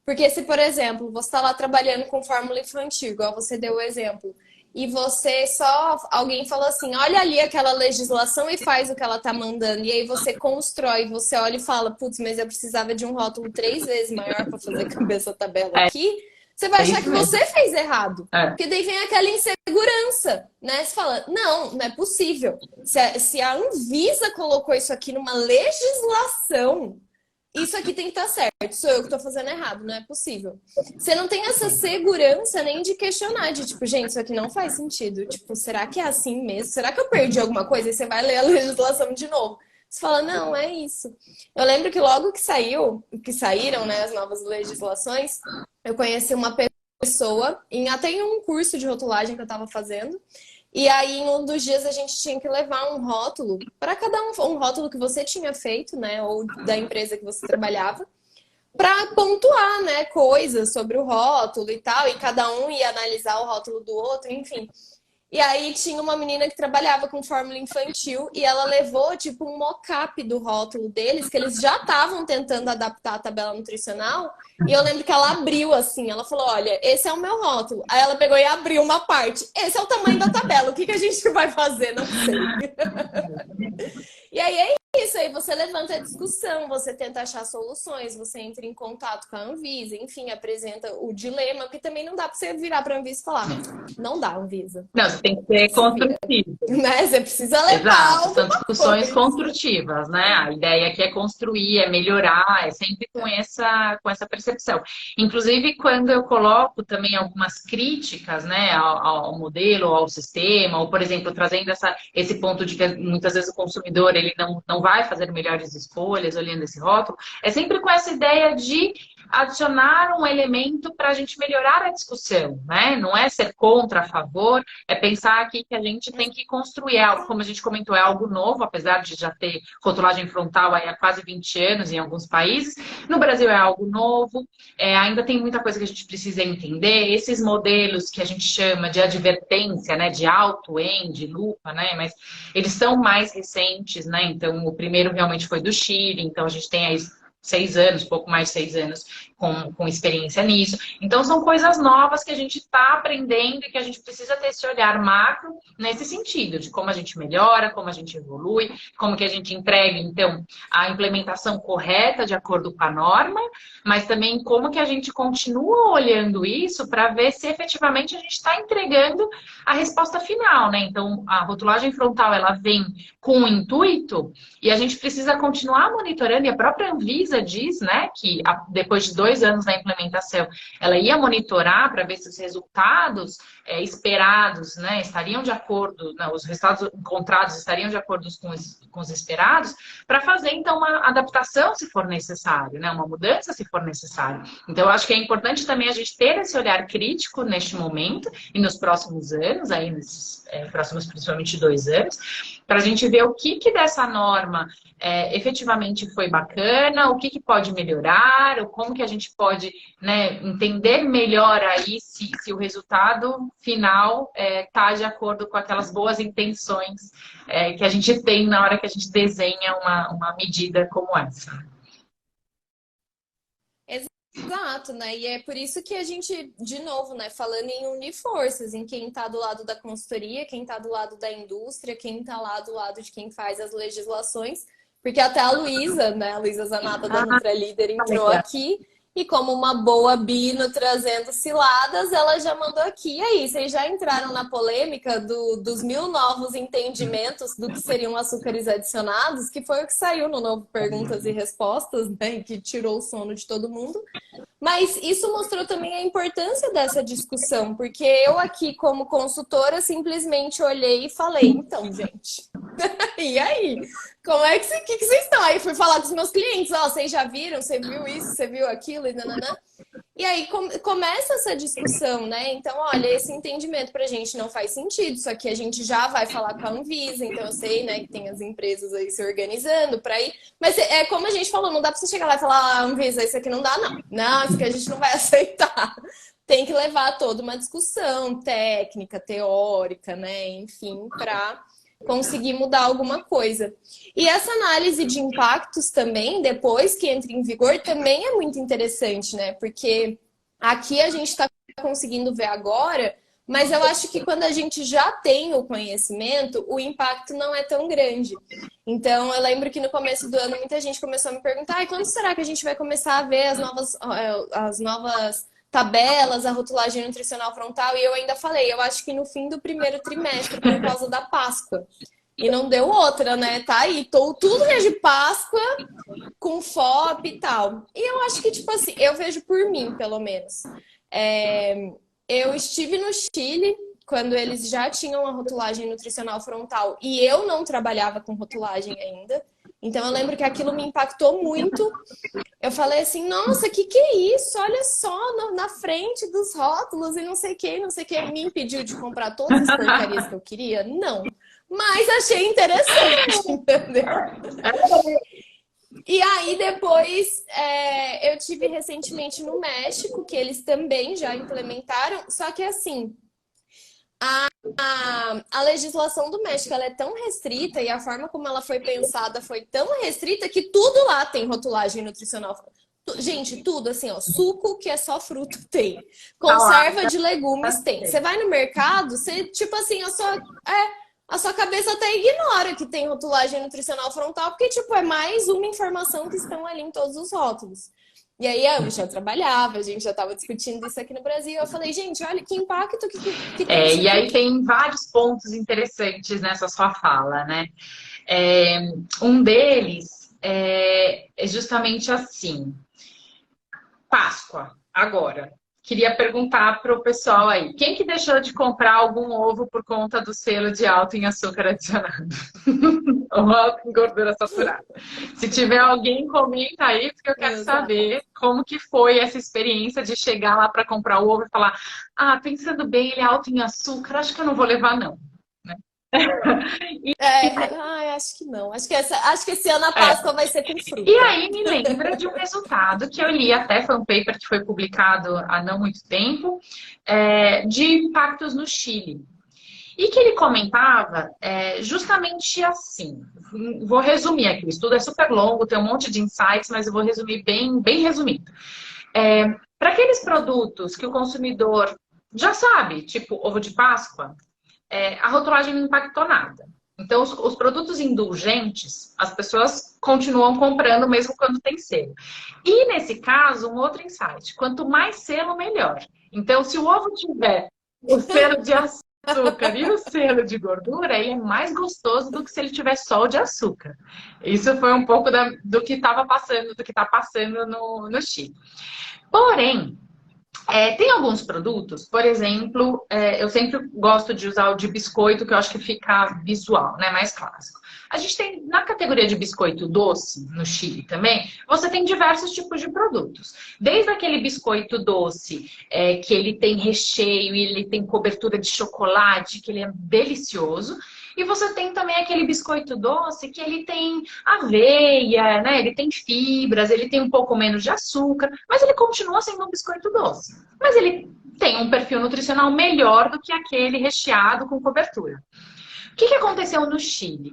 Porque se, por exemplo, você está lá trabalhando com fórmula infantil, igual você deu o exemplo, e alguém falou assim, olha ali aquela legislação e faz o que ela tá mandando, e aí você constrói, você olha e fala, putz, mas eu precisava de um rótulo 3 vezes maior para fazer caber essa tabela aqui, você vai achar que você fez errado. Porque daí vem aquela insegurança, né? Você fala, não é possível. Se a Anvisa colocou isso aqui numa legislação, isso aqui tem que estar certo. Sou eu que estou fazendo errado, não é possível. Você não tem essa segurança nem de questionar, de tipo, gente, isso aqui não faz sentido. Tipo, será que é assim mesmo? Será que eu perdi alguma coisa? E você vai ler a legislação de novo. Você fala, não, é isso. Eu lembro que logo que saíram, né, as novas legislações, eu conheci uma pessoa, até em um curso de rotulagem que eu estava fazendo, e aí em um dos dias a gente tinha que levar um rótulo, para cada um rótulo que você tinha feito, né, ou da empresa que você trabalhava, para pontuar, né, coisas sobre o rótulo e tal, e cada um ia analisar o rótulo do outro, enfim. E aí tinha uma menina que trabalhava com fórmula infantil e ela levou tipo um mock-up do rótulo deles, que eles já estavam tentando adaptar a tabela nutricional. E eu lembro que ela abriu assim, ela falou: olha, esse é o meu rótulo. Aí ela pegou e abriu uma parte. Esse é o tamanho da tabela. O que a gente vai fazer? Não sei. E aí é isso, aí você levanta a discussão, você tenta achar soluções, você entra em contato com a Anvisa, enfim, apresenta o dilema, porque também não dá para você virar para a Anvisa e falar, não dá, Anvisa. Não, você tem que ser Se vira. construtivo. Né? Você precisa levar Exato, são alguma discussões coisa. construtivas, né? A ideia aqui é construir, é melhorar, é sempre com essa percepção. Inclusive, quando eu coloco também algumas críticas, né, ao modelo, ao sistema, ou, por exemplo, trazendo esse ponto de que muitas vezes o consumidor ele não vai fazer melhores escolhas olhando esse rótulo, é sempre com essa ideia de adicionar um elemento para a gente melhorar a discussão, né? Não é ser contra, a favor, é pensar aqui que a gente tem que construir algo, como a gente comentou, é algo novo, apesar de já ter rotulagem frontal aí há quase 20 anos em alguns países. No Brasil é algo novo, ainda tem muita coisa que a gente precisa entender. Esses modelos que a gente chama de advertência, né, de auto-end, lupa, né, mas eles são mais recentes, né? Então, o primeiro realmente foi do Chile, então a gente tem aí 6 anos, pouco mais de 6 anos, com experiência nisso. Então, são coisas novas que a gente está aprendendo e que a gente precisa ter esse olhar macro nesse sentido, de como a gente melhora, como a gente evolui, como que a gente entrega, então, a implementação correta de acordo com a norma, mas também como que a gente continua olhando isso para ver se efetivamente a gente está entregando a resposta final, né? Então, a rotulagem frontal, ela vem com um intuito e a gente precisa continuar monitorando, e a própria Anvisa diz, né, que depois de 2 anos da implementação, ela ia monitorar para ver se os resultados esperados, né, estariam de acordo, não, os resultados encontrados estariam de acordo com os esperados, para fazer, então, uma adaptação se for necessário, né, uma mudança se for necessário. Então, eu acho que é importante também a gente ter esse olhar crítico neste momento e nos próximos anos, aí nesses próximos, principalmente 2 anos, para a gente ver o que dessa norma efetivamente foi bacana, o que pode melhorar, ou como que a gente pode, né, entender melhor aí se o resultado final está de acordo com aquelas boas intenções que a gente tem na hora que a gente desenha uma medida como essa. Exato, né? E é por isso que a gente, de novo, né, falando em unir forças, em quem está do lado da consultoria, quem está do lado da indústria, quem está lá do lado de quem faz as legislações, porque até a Luísa, né, a Luísa Zanata da NutraLíder entrou aqui e como uma boa Bino trazendo ciladas, ela já mandou aqui. E aí, vocês já entraram na polêmica dos 1000 novos entendimentos do que seriam açúcares adicionados, que foi o que saiu no novo Perguntas e Respostas, né, que tirou o sono de todo mundo. Mas isso mostrou também a importância dessa discussão, porque eu aqui, como consultora, simplesmente olhei e falei, então, gente, e aí? Como é que vocês estão? Aí fui falar com os meus clientes, ó, vocês já viram? Você viu isso? Você viu aquilo? E aí começa essa discussão, né? Então, olha, esse entendimento pra gente não faz sentido, isso aqui a gente já vai falar com a Anvisa, então eu sei, né, que tem as empresas aí se organizando pra ir, mas é como a gente falou, não dá pra você chegar lá e falar, ah, Anvisa, isso aqui não dá, não. Não, isso aqui a gente não vai aceitar. Tem que levar toda uma discussão técnica, teórica, né, enfim, pra conseguir mudar alguma coisa. E essa análise de impactos também, depois que entra em vigor, também é muito interessante, né? Porque aqui a gente está conseguindo ver agora, mas eu acho que quando a gente já tem o conhecimento, o impacto não é tão grande. Então, eu lembro que no começo do ano, muita gente começou a me perguntar, quando será que a gente vai começar a ver as novas tabelas, a rotulagem nutricional frontal? E eu ainda falei, eu acho que no fim do primeiro trimestre, por causa da Páscoa. E não deu outra, né? Tá aí, tudo é de Páscoa, com FOP e tal. E eu acho que, tipo assim, eu vejo por mim, pelo menos. Eu estive no Chile, quando eles já tinham a rotulagem nutricional frontal, e eu não trabalhava com rotulagem ainda. Então, eu lembro que aquilo me impactou muito. Eu falei assim, nossa, que é isso? Olha só, na frente dos rótulos e não sei o que, não sei o que. Me impediu de comprar todas as porcarias que eu queria? Não. Mas achei interessante, entendeu? E aí depois eu tive recentemente no México, que eles também já implementaram, só que assim, a legislação do México ela é tão restrita e a forma como ela foi pensada foi tão restrita que tudo lá tem rotulagem nutricional. Gente, tudo assim, ó, suco que é só fruto tem, Tá lá, conserva de legumes tem. Você vai no mercado, você tipo assim, a sua cabeça até ignora que tem rotulagem nutricional frontal, porque tipo é mais uma informação que estão ali em todos os rótulos. E aí eu já trabalhava, a gente já estava discutindo isso aqui no Brasil. Eu falei, gente, olha que impacto que tem isso E aqui. aí tem vários pontos interessantes nessa sua fala, né? É, um deles é justamente assim. Páscoa, agora. Queria perguntar para o pessoal aí, quem que deixou de comprar algum ovo por conta do selo de alto em açúcar adicionado? Ou alto em gordura saturada? Se tiver alguém, comenta aí, porque eu quero Exato. saber como que foi essa experiência de chegar lá para comprar o ovo e falar, ah, pensando bem, ele é alto em açúcar, acho que eu não vou levar não. Né? Ai, acho que não. Acho que esse ano a É, Páscoa vai ser com e fruta. aí me lembra de um resultado que eu li até, foi um paper que foi publicado há não muito tempo, de impactos no Chile. E que ele comentava justamente assim. Vou resumir aqui, o estudo é super longo, tem um monte de insights, mas eu vou resumir bem, bem resumido. Para aqueles produtos que o consumidor já sabe, tipo ovo de Páscoa, a rotulagem não impactou nada. Então, os produtos indulgentes, as pessoas continuam comprando mesmo quando tem selo. E nesse caso, um outro insight: quanto mais selo, melhor. Então, se o ovo tiver o selo de açúcar e o selo de gordura, ele é mais gostoso do que se ele tiver só o de açúcar. Isso foi um pouco do que estava passando, do que está passando no Chile. Porém, tem alguns produtos, por exemplo, eu sempre gosto de usar o de biscoito, que eu acho que fica visual, né? Mais clássico. A gente tem, na categoria de biscoito doce, no Chile também, você tem diversos tipos de produtos. Desde aquele biscoito doce, que ele tem recheio e ele tem cobertura de chocolate, que ele é delicioso. E você tem também aquele biscoito doce que ele tem aveia, né? Ele tem fibras, ele tem um pouco menos de açúcar, mas ele continua sendo um biscoito doce. Mas ele tem um perfil nutricional melhor do que aquele recheado com cobertura. O que aconteceu no Chile?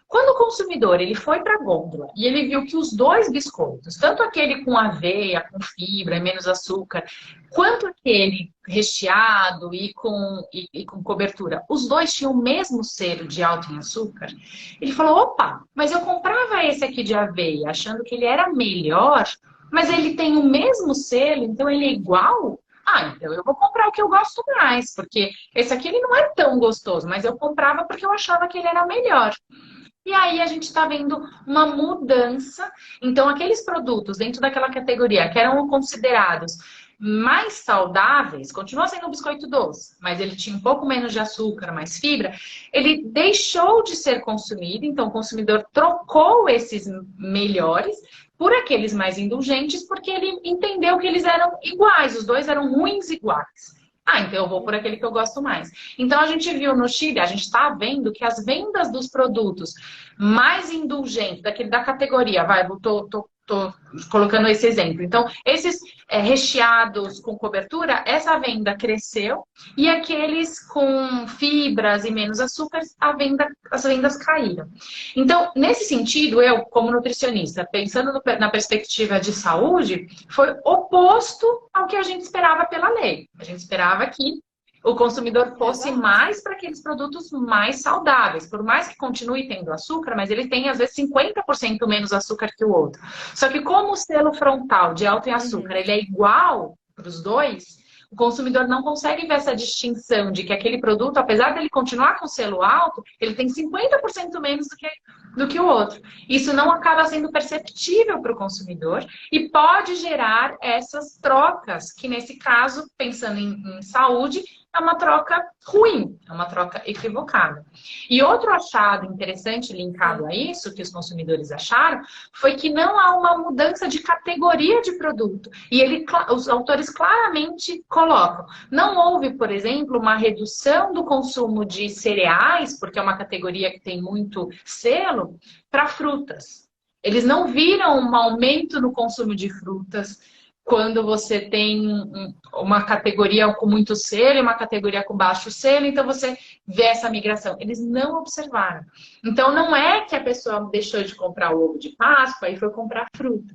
Quando o consumidor ele foi para a gôndola e ele viu que os dois biscoitos, tanto aquele com aveia, com fibra e menos açúcar, quanto aquele recheado e com cobertura, os dois tinham o mesmo selo de alto em açúcar, ele falou, opa, mas eu comprava esse aqui de aveia achando que ele era melhor, mas ele tem o mesmo selo, então ele é igual? Ah, então eu vou comprar o que eu gosto mais, porque esse aqui ele não é tão gostoso, mas eu comprava porque eu achava que ele era melhor. E aí a gente está vendo uma mudança. Então, aqueles produtos dentro daquela categoria que eram considerados mais saudáveis, continua sendo um biscoito doce, mas ele tinha um pouco menos de açúcar, mais fibra, ele deixou de ser consumido, então o consumidor trocou esses melhores por aqueles mais indulgentes, porque ele entendeu que eles eram iguais, os dois eram ruins iguais. Ah, então eu vou por aquele que eu gosto mais. Então a gente viu no Chile, a gente está vendo que as vendas dos produtos mais indulgentes, daquele da categoria, vai, tô colocando esse exemplo. Então, esses recheados com cobertura, essa venda cresceu e aqueles com fibras e menos açúcar, as vendas caíram. Então, nesse sentido, eu, como nutricionista, pensando na perspectiva de saúde, foi oposto ao que a gente esperava pela lei. A gente esperava que o consumidor fosse Exato. mais para aqueles produtos mais saudáveis. Por mais que continue tendo açúcar, mas ele tem, às vezes, 50% menos açúcar que o outro. Só que como o selo frontal de alto em açúcar, Uhum. ele é igual para os dois, o consumidor não consegue ver essa distinção de que aquele produto, apesar dele continuar com selo alto, ele tem 50% menos do que o outro. Isso não acaba sendo perceptível para o consumidor e pode gerar essas trocas, que nesse caso, pensando em saúde, é uma troca ruim, é uma troca equivocada. E outro achado interessante linkado Sim. a isso, que os consumidores acharam, foi que não há uma mudança de categoria de produto. E os autores claramente colocam, não houve, por exemplo, uma redução do consumo de cereais, porque é uma categoria que tem muito selo, para frutas. Eles não viram um aumento no consumo de frutas quando você tem uma categoria com muito selo e uma categoria com baixo selo, então você vê essa migração. Eles não observaram. Então não é que a pessoa deixou de comprar o ovo de Páscoa e foi comprar fruta.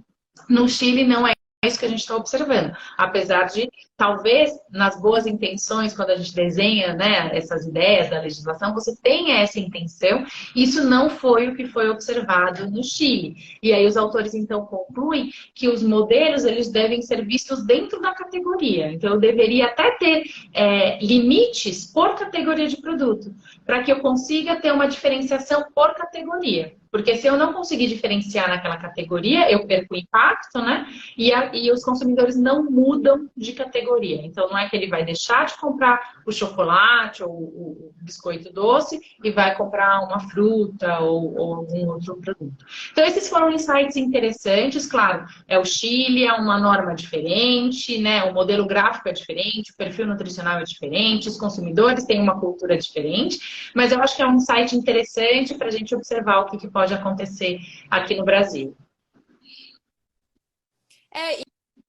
No Chile não é isso que a gente está observando. Apesar de, talvez, nas boas intenções, quando a gente desenha, né, essas ideias da legislação, você tenha essa intenção. Isso não foi o que foi observado no Chile. E aí os autores, então, concluem que os modelos eles devem ser vistos dentro da categoria. Então, eu deveria até ter limites por categoria de produto, para que eu consiga ter uma diferenciação por categoria. Porque se eu não conseguir diferenciar naquela categoria, eu perco o impacto, né? E os consumidores não mudam de categoria. Então, não é que ele vai deixar de comprar o chocolate ou o biscoito doce e vai comprar uma fruta ou algum outro produto. Então, esses foram insights interessantes. Claro, o Chile é uma norma diferente, né? O modelo gráfico é diferente, o perfil nutricional é diferente, os consumidores têm uma cultura diferente, mas eu acho que é um insight interessante para a gente observar o que pode acontecer aqui no Brasil.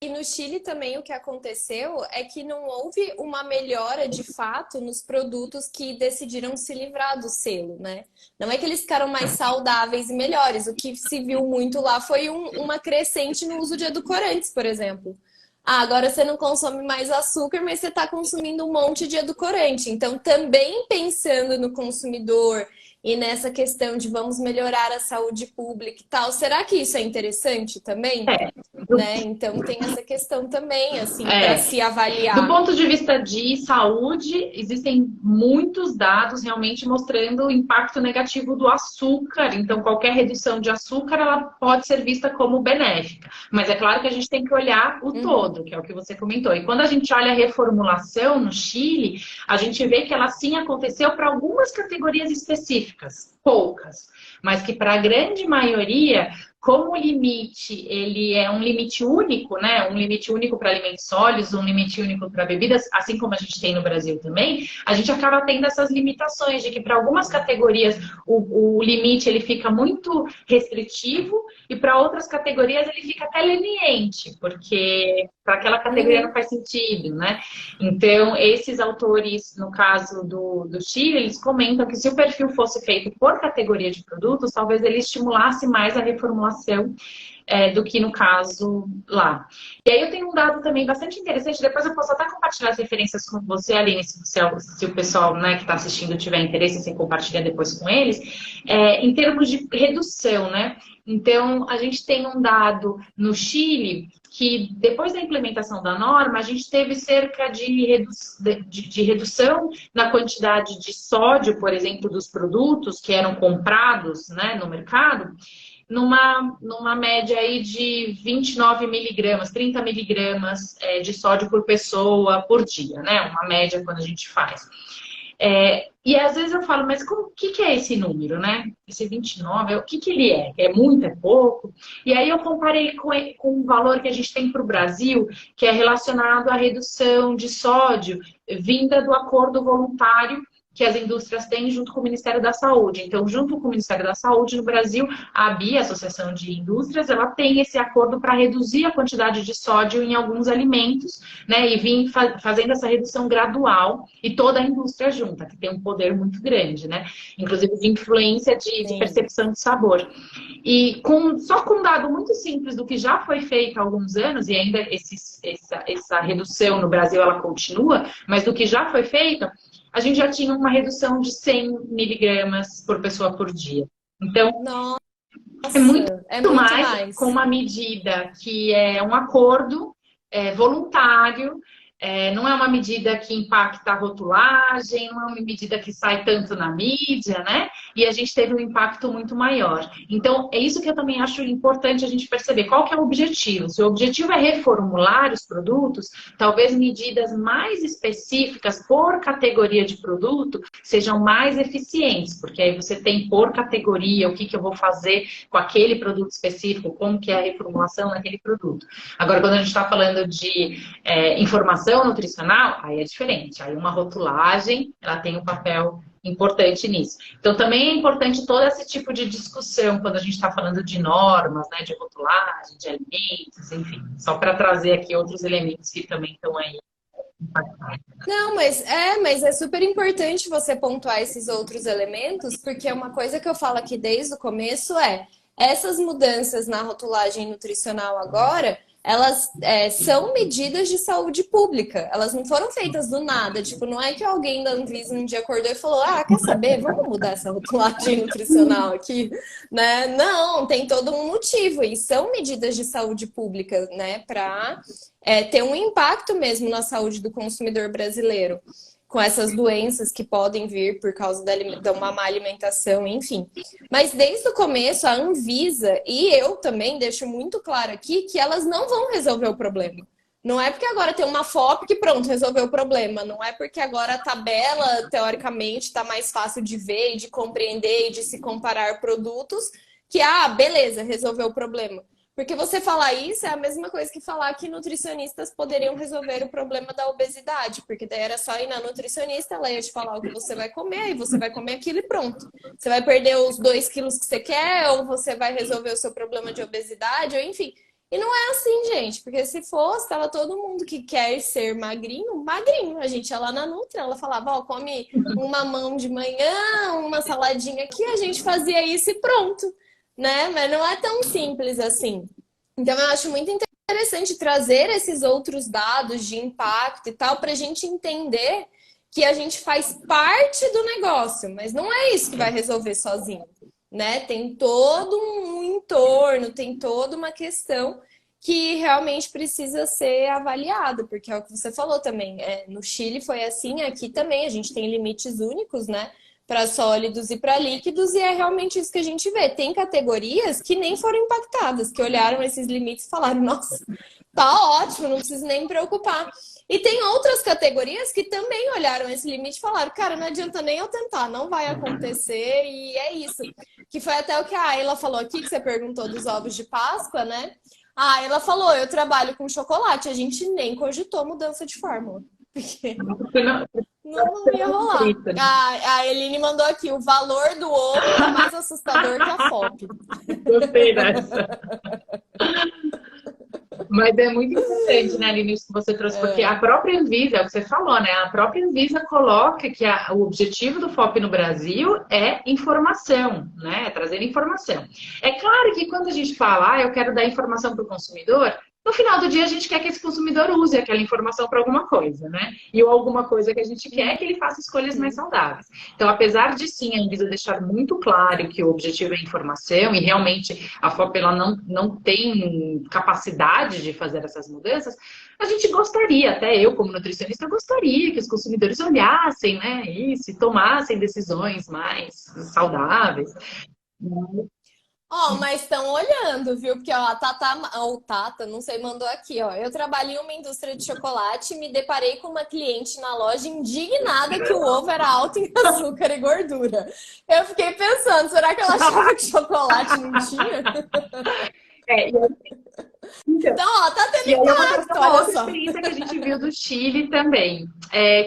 E no Chile também o que aconteceu é que não houve uma melhora de fato nos produtos que decidiram se livrar do selo, né? Não é que eles ficaram mais saudáveis e melhores. O que se viu muito lá foi uma crescente no uso de edulcorantes, por exemplo. Ah, agora você não consome mais açúcar, mas você está consumindo um monte de edulcorante. Então, também pensando no consumidor e nessa questão de vamos melhorar a saúde pública e tal, será que isso é interessante também? É, Né? Então tem essa questão também, assim, para é, se Do avaliar. ponto de vista de saúde, existem muitos dados realmente mostrando o impacto negativo do açúcar. Então, qualquer redução de açúcar, ela pode ser vista como benéfica. Mas é claro que a gente tem que olhar o todo, que é o que você comentou. E quando a gente olha a reformulação no Chile, a gente vê que ela sim aconteceu para algumas categorias específicas, poucas. Mas que para a grande maioria, como o limite, ele é um limite único, né? Um limite único para alimentos sólidos, um limite único para bebidas, assim como a gente tem no Brasil também, a gente acaba tendo essas limitações de que para algumas categorias o limite ele fica muito restritivo e para outras categorias ele fica até leniente, porque para aquela categoria não faz sentido, né? Então, esses autores, no caso do Chile, eles comentam que se o perfil fosse feito por categoria de produtos, talvez ele estimulasse mais a reformulação do que no caso lá. E aí eu tenho um dado também bastante interessante, depois eu posso até compartilhar as referências com você, Aline, se o pessoal, né, que está assistindo tiver interesse, você compartilha depois com eles, em termos de redução, né? Então, a gente tem um dado no Chile que depois da implementação da norma, a gente teve cerca de redução na quantidade de sódio, por exemplo, dos produtos que eram comprados, né, no mercado, numa média aí de 29 miligramas, 30 miligramas de sódio por pessoa por dia, né? Uma média quando a gente faz. E às vezes eu falo, mas o que é esse número, né? Esse 29, o que ele é? É muito, é pouco? E aí eu comparei com o valor que a gente tem para o Brasil, que é relacionado à redução de sódio vinda do acordo voluntário que as indústrias têm junto com o Ministério da Saúde. Então, junto com o Ministério da Saúde, no Brasil, a ABI, a Associação de Indústrias, ela tem esse acordo para reduzir a quantidade de sódio em alguns alimentos, né? E vir fazendo essa redução gradual e toda a indústria junta, que tem um poder muito grande, né? Inclusive de influência de percepção de sabor. E só com um dado muito simples do que já foi feito há alguns anos, e ainda essa redução no Brasil ela continua, mas do que já foi feito, a gente já tinha uma redução de 100 miligramas por pessoa por dia. Então, Nossa, é muito mais com uma medida que é um acordo voluntário, não é uma medida que impacta a rotulagem, não é uma medida que sai tanto na mídia, né? E a gente teve um impacto muito maior. Então, é isso que eu também acho importante a gente perceber. Qual que é o objetivo? Se o objetivo é reformular os produtos, talvez medidas mais específicas por categoria de produto sejam mais eficientes, porque aí você tem por categoria o que eu vou fazer com aquele produto específico, como que é a reformulação naquele produto. Agora, quando a gente está falando de informação nutricional, aí é diferente. Aí uma rotulagem, ela tem um papel importante nisso. Então, também é importante todo esse tipo de discussão quando a gente está falando de normas, né, de rotulagem, de alimentos, enfim, só para trazer aqui outros elementos que também estão aí. Não, mas é super importante você pontuar esses outros elementos, porque uma coisa que eu falo aqui desde o começo é essas mudanças na rotulagem nutricional agora, elas são medidas de saúde pública. Elas não foram feitas do nada. Tipo, não é que alguém da Anvisa um dia acordou e falou: ah, quer saber? Vamos mudar essa rotulagem nutricional aqui, né? Não, tem todo um motivo. E são medidas de saúde pública, né? Para ter um impacto mesmo na saúde do consumidor brasileiro, com essas doenças que podem vir por causa de uma má alimentação, enfim. Mas desde o começo, a Anvisa, e eu também deixo muito claro aqui, que elas não vão resolver o problema. Não é porque agora tem uma FOP que pronto, resolveu o problema. Não é porque agora a tabela, teoricamente, está mais fácil de ver e de compreender e de se comparar produtos, que, beleza, resolveu o problema. Porque você falar isso é a mesma coisa que falar que nutricionistas poderiam resolver o problema da obesidade, porque daí era só ir na nutricionista, ela ia te falar o que você vai comer, e você vai comer aquilo e pronto. Você vai perder os 2 quilos que você quer, ou você vai resolver o seu problema de obesidade, ou enfim. E não é assim, gente, porque se fosse, tava todo mundo que quer ser magrinho, magrinho. A gente ia lá na Nutri, ela falava, ó, come um mamão de manhã, uma saladinha aqui, a gente fazia isso e pronto. Né? Mas não é tão simples assim. Então, eu acho muito interessante trazer esses outros dados de impacto e tal, para a gente entender que a gente faz parte do negócio, mas não é isso que vai resolver sozinho, né? Tem todo um entorno, tem toda uma questão que realmente precisa ser avaliada, porque é o que você falou também. No Chile foi assim, aqui também a gente tem limites únicos, né? Para sólidos e para líquidos, e é realmente isso que a gente vê. Tem categorias que nem foram impactadas, que olharam esses limites e falaram, nossa, tá ótimo, não preciso nem me preocupar. E tem outras categorias que também olharam esse limite e falaram, cara, não adianta nem eu tentar, não vai acontecer, e é isso. Que foi até o que a Ayla falou aqui, que você perguntou dos ovos de Páscoa, né? A Ayla falou, eu trabalho com chocolate, a gente nem cogitou mudança de fórmula. Porque não ia rolar. A Eline mandou aqui, o valor do ovo tá mais assustador que a FOP. Gostei dessa. Mas é muito importante, né, Aline, isso que você trouxe, porque a própria Anvisa, é o que você falou, né? A própria Anvisa coloca que o objetivo do FOP no Brasil é informação, né? É trazer informação. É claro que quando a gente fala, eu quero dar informação para o consumidor, no final do dia a gente quer que esse consumidor use aquela informação para alguma coisa, né? E ou alguma coisa que a gente quer que ele faça escolhas mais saudáveis. Então, apesar de sim a Anvisa deixar muito claro que o objetivo é informação e realmente a FOP ela não tem capacidade de fazer essas mudanças, a gente gostaria, até eu como nutricionista, gostaria que os consumidores olhassem, né, isso, e tomassem decisões mais saudáveis. Mas estão olhando, viu? Porque ó, a Tata, ou Tata, não sei, mandou aqui, ó. Eu trabalhei em uma indústria de chocolate e me deparei com uma cliente na loja indignada que o ovo era alto em açúcar e gordura. Eu fiquei pensando, será que ela achava que chocolate não tinha? Então, ó, tá tendo impacto, uma outra experiência que a gente viu do Chile também.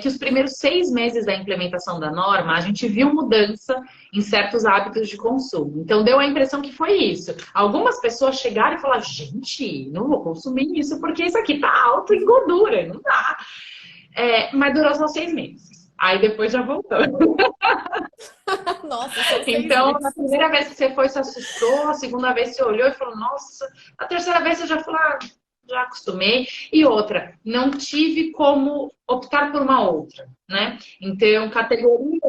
Que os primeiros 6 meses da implementação da norma, a gente viu mudança em certos hábitos de consumo. Então, deu a impressão que foi isso. Algumas pessoas chegaram e falaram, gente, não vou consumir isso porque isso aqui tá alto em gordura, não dá. Mas durou só 6 meses. Aí depois já voltou. Nossa, então, na primeira vez que você foi, se assustou, a segunda vez você olhou e falou, nossa, a terceira vez você já falou, já acostumei. E outra, não tive como optar por uma outra, né? Então, categoria.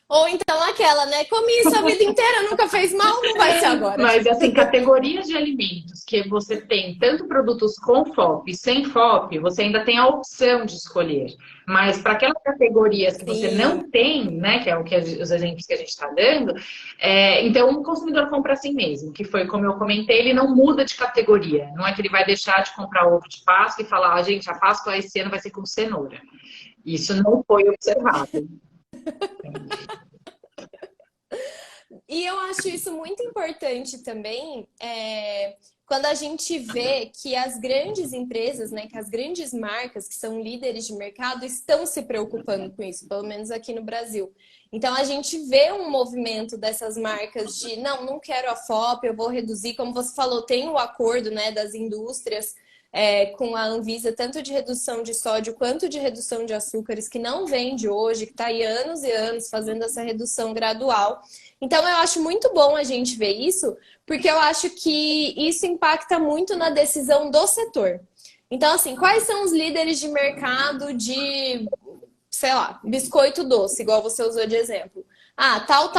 Ou então aquela, né? Comi isso a vida inteira, nunca fez mal, não vai ser agora. Mas, assim, categorias de alimentos que você tem tanto produtos com FOP e sem FOP, você ainda tem a opção de escolher. Mas para aquelas categorias que você não tem, né? Que é o que os exemplos que a gente está dando, então o consumidor compra assim mesmo, que foi como eu comentei, ele não muda de categoria. Não é que ele vai deixar de comprar ovo de Páscoa e falar, gente, a Páscoa esse ano vai ser com cenoura. Isso não foi observado. E eu acho isso muito importante também, quando a gente vê que as grandes empresas, né, que as grandes marcas que são líderes de mercado estão se preocupando com isso, pelo menos aqui no Brasil. Então a gente vê um movimento dessas marcas de não quero a FOP, eu vou reduzir, como você falou, tem o acordo, né, das indústrias com a Anvisa, tanto de redução de sódio quanto de redução de açúcares, que não vem de hoje, que está aí anos e anos fazendo essa redução gradual. Então eu acho muito bom a gente ver isso, porque eu acho que isso impacta muito na decisão do setor. Então, assim, quais são os líderes de mercado de, sei lá, biscoito doce, igual você usou de exemplo? Ah, tal.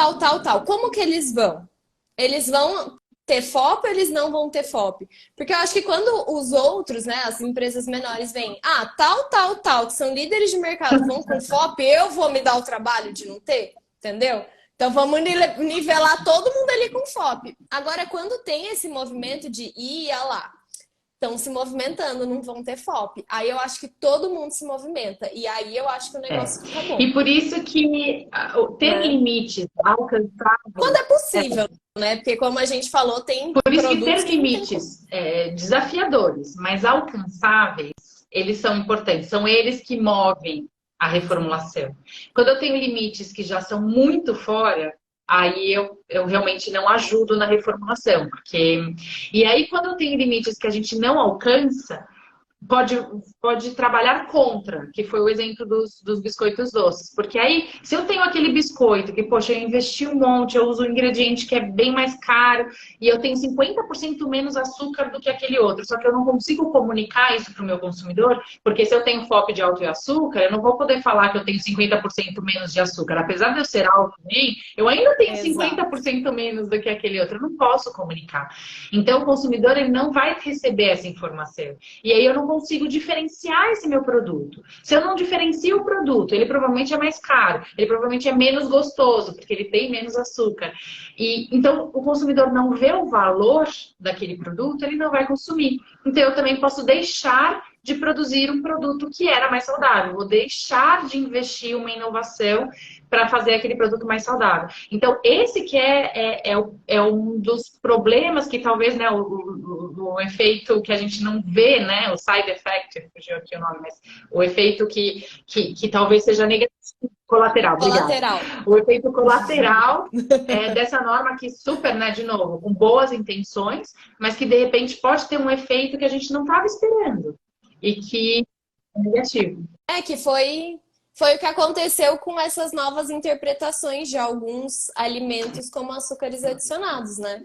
Como que eles vão? Eles vão ter FOP ou eles não vão ter FOP? Porque eu acho que quando os outros, né, as empresas menores vêm, tal, que são líderes de mercado, vão com FOP, eu vou me dar o trabalho de não ter, entendeu? Então vamos nivelar todo mundo ali com FOP. Agora, quando tem esse movimento de ia lá, estão se movimentando, não vão ter FOP. Aí eu acho que todo mundo se movimenta. E aí eu acho que o negócio fica bom. E por isso que ter limites alcançáveis... Quando é possível, né? Porque como a gente falou, tem por isso que ter produtos limites desafiadores, mas alcançáveis, eles são importantes. São eles que movem a reformulação. Quando eu tenho limites que já são muito fora, aí eu realmente não ajudo na reformulação. E aí, quando eu tenho limites que a gente não alcança, pode trabalhar contra, que foi o exemplo dos biscoitos doces. Porque aí, se eu tenho aquele biscoito que, poxa, eu investi um monte, eu uso um ingrediente que é bem mais caro e eu tenho 50% menos açúcar do que aquele outro, só que eu não consigo comunicar isso para o meu consumidor, porque se eu tenho FOP de alto em açúcar, eu não vou poder falar que eu tenho 50% menos de açúcar. Apesar de eu ser alto também, eu ainda tenho 50% menos do que aquele outro. Eu não posso comunicar. Então, o consumidor ele não vai receber essa informação. E aí eu não consigo diferenciar esse meu produto. Se eu não diferencio o produto, ele provavelmente é mais caro, ele provavelmente é menos gostoso, porque ele tem menos açúcar. E então o consumidor não vê o valor daquele produto, ele não vai consumir. Então eu também posso deixar de produzir um produto que era mais saudável, vou deixar de investir uma inovação para fazer aquele produto mais saudável. Então, esse que é um dos problemas que talvez, né, o efeito que a gente não vê, né, o side effect, fugiu aqui o nome, mas o efeito que talvez seja negativo, colateral, colateral. O efeito colateral dessa norma que super, né, de novo, com boas intenções, mas que de repente pode ter um efeito que a gente não estava esperando e que é negativo. Que foi o que aconteceu com essas novas interpretações de alguns alimentos como açúcares adicionados, né?